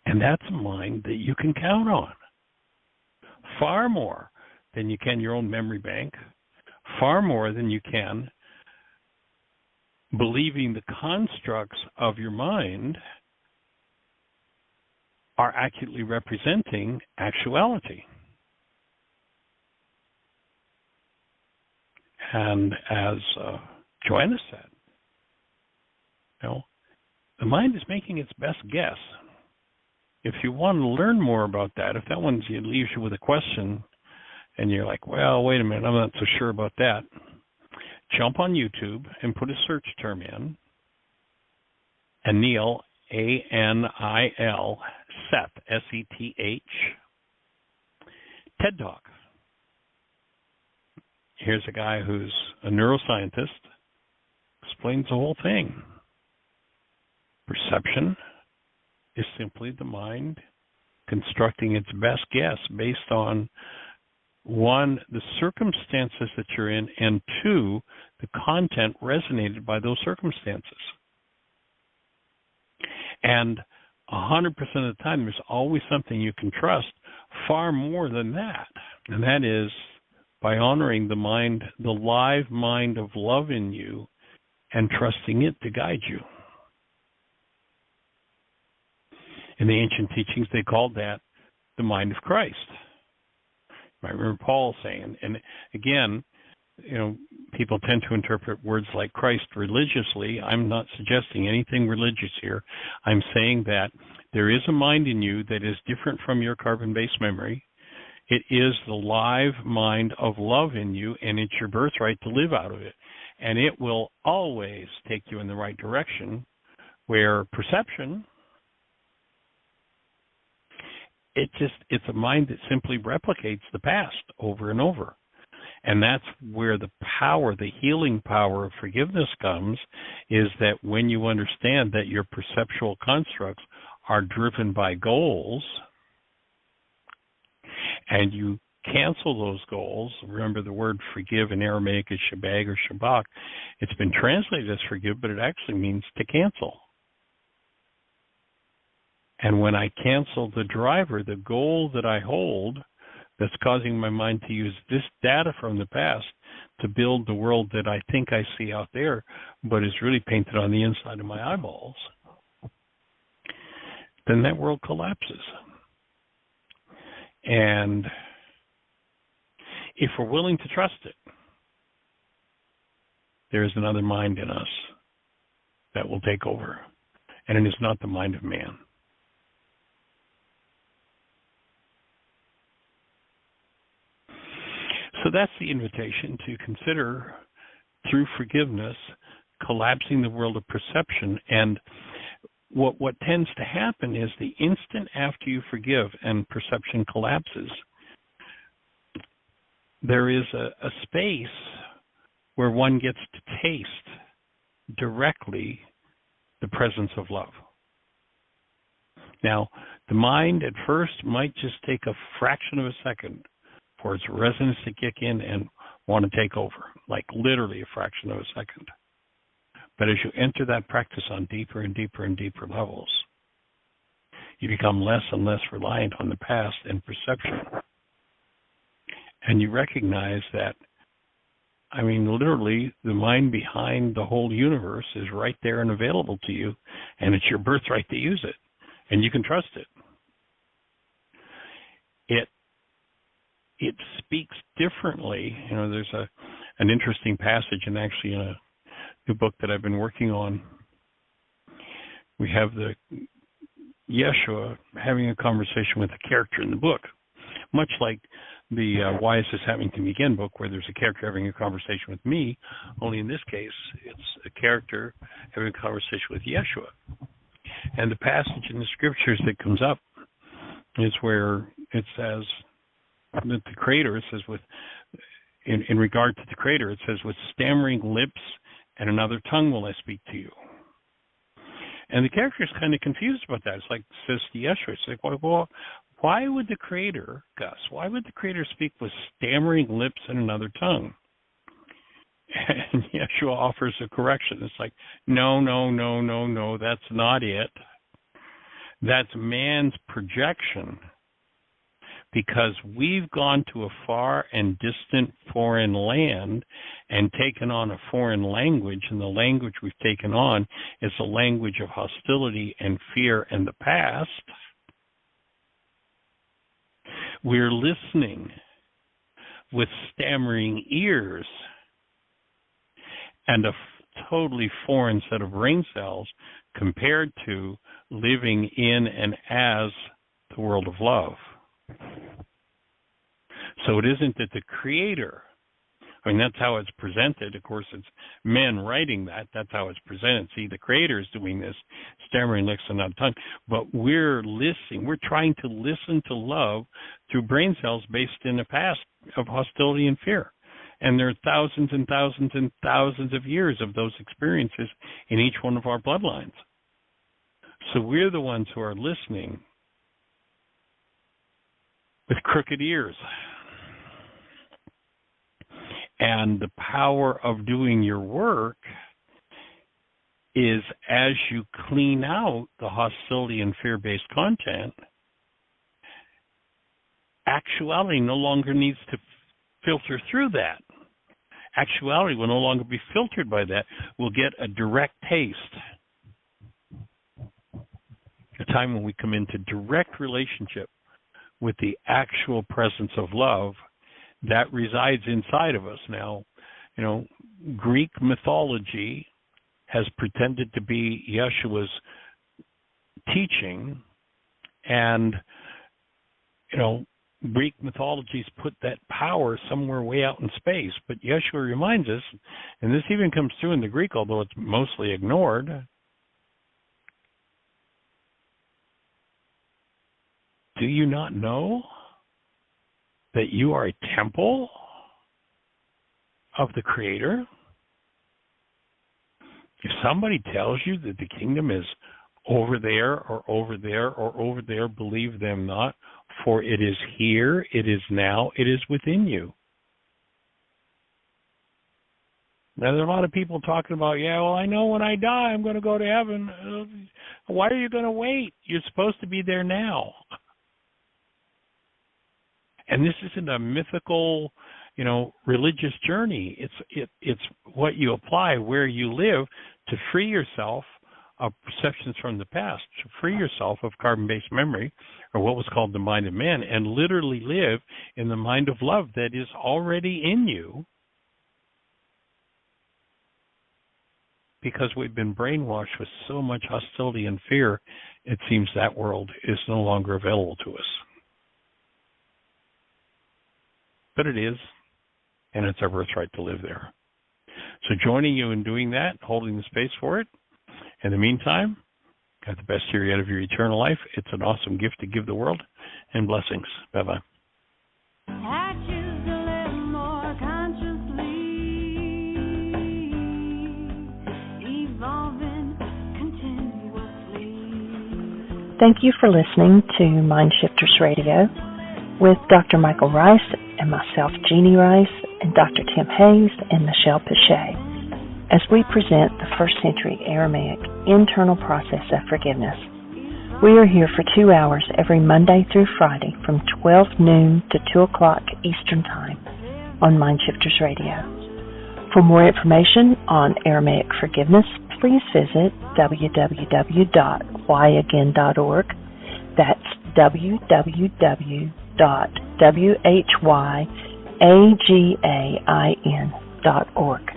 And that's a mind that you can count on. Far more than you can your own memory bank. Far more than you can believing the constructs of your mind are accurately representing actuality. And as Joanna said, you know, the mind is making its best guess. If you want to learn more about that, if that one leaves you with a question and you're like, well, wait a minute, I'm not so sure about that, jump on YouTube and put a search term in, Anil, A-N-I-L, Seth, S-E-T-H, TED Talk. Here's a guy who's a neuroscientist, explains the whole thing. Perception is simply the mind constructing its best guess based on, one, the circumstances that you're in, and two, the content resonated by those circumstances. And 100% of the time, there's always something you can trust far more than that. And that is by honoring the mind, the live mind of love in you, and trusting it to guide you. In the ancient teachings, they called that the mind of Christ. I remember Paul saying, and again, you know, people tend to interpret words like Christ religiously. I'm not suggesting anything religious here. I'm saying that there is a mind in you that is different from your carbon-based memory. It is the live mind of love in you, and it's your birthright to live out of it. And it will always take you in the right direction, where perception, it's a mind that simply replicates the past over and over. And that's where the power, the healing power of forgiveness comes, is that when you understand that your perceptual constructs are driven by goals, and you cancel those goals. Remember, the word forgive in Aramaic is shabag or shabak. It's been translated as forgive, but it actually means to cancel. And when I cancel the driver, the goal that I hold that's causing my mind to use this data from the past to build the world that I think I see out there, but is really painted on the inside of my eyeballs, then that world collapses. And if we're willing to trust it, there is another mind in us that will take over. And it is not the mind of man. So that's the invitation, to consider, through forgiveness, collapsing the world of perception. And what tends to happen is the instant after you forgive and perception collapses, there is a space where one gets to taste directly the presence of love. Now, the mind at first might just take a fraction of a second for its resonance to kick in, and want to take over, like literally a fraction of a second. But as you enter that practice on deeper and deeper and deeper levels, you become less and less reliant on the past and perception. And you recognize that, I mean, literally, the mind behind the whole universe is right there and available to you, and it's your birthright to use it, and you can trust it. It speaks differently. You know, there's an interesting passage, and actually in a new book that I've been working on, we have the Yeshua having a conversation with a character in the book, much like the Why Is This Happening to Me Again book, where there's a character having a conversation with me, only in this case, it's a character having a conversation with Yeshua. And the passage in the scriptures that comes up is where it says that the Creator, it says in regard to the Creator, it says, with stammering lips and another tongue will I speak to you. And the character is kind of confused about that. It's like, says to Yeshua, it's like, well, why would the Creator, Gus, why would the Creator speak with stammering lips and another tongue? And Yeshua offers a correction. It's like, no, that's not it. That's man's projection, because we've gone to a far and distant foreign land and taken on a foreign language, and the language we've taken on is a language of hostility and fear and the past. We're listening with stammering ears and a totally foreign set of brain cells compared to living in and as the world of love. So it isn't that the Creator, I mean, that's how it's presented. Of course, it's men writing that. That's how it's presented. See, the Creator is doing this, stammering lips and not tongue. But we're listening. We're trying to listen to love through brain cells based in the past of hostility and fear. And there are thousands and thousands and thousands of years of those experiences in each one of our bloodlines. So we're the ones who are listening with crooked ears. And the power of doing your work is, as you clean out the hostility and fear-based content, actuality no longer needs to filter through that. Actuality will no longer be filtered by that. We'll get a direct taste. A time when we come into direct relationship with the actual presence of love that resides inside of us. Now, you know, Greek mythology has pretended to be Yeshua's teaching, and, you know, Greek mythologies put that power somewhere way out in space. But Yeshua reminds us, and this even comes through in the Greek, although it's mostly ignored, do you not know that you are a temple of the Creator? If somebody tells you that the kingdom is over there or over there or over there, believe them not, for it is here, it is now, it is within you. Now, there are a lot of people talking about, yeah, well, I know when I die I'm going to go to heaven. Why are you going to wait? You're supposed to be there now. And this isn't a mythical, you know, religious journey. It's what you apply where you live to free yourself of perceptions from the past, to free yourself of carbon-based memory, or what was called the mind of man, and literally live in the mind of love that is already in you, because we've been brainwashed with so much hostility and fear, it seems that world is no longer available to us. But it is, and it's our birthright to live there. So joining you in doing that, holding the space for it. In the meantime, got the best year yet of your eternal life. It's an awesome gift to give the world, and blessings. Bye-bye. I choose to live more consciously, evolving continuously. Thank you for listening to MindShifters Radio with Dr. Michael Rice and myself, Jeannie Rice, and Dr. Tim Hayes and Michelle Pichet as we present the first century Aramaic internal process of forgiveness. We are here for 2 hours every Monday through Friday from 12 noon to 2 o'clock Eastern Time on MindShifters Radio. For more information on Aramaic forgiveness, please visit www.whyagain.org. That's www.whyagain.org.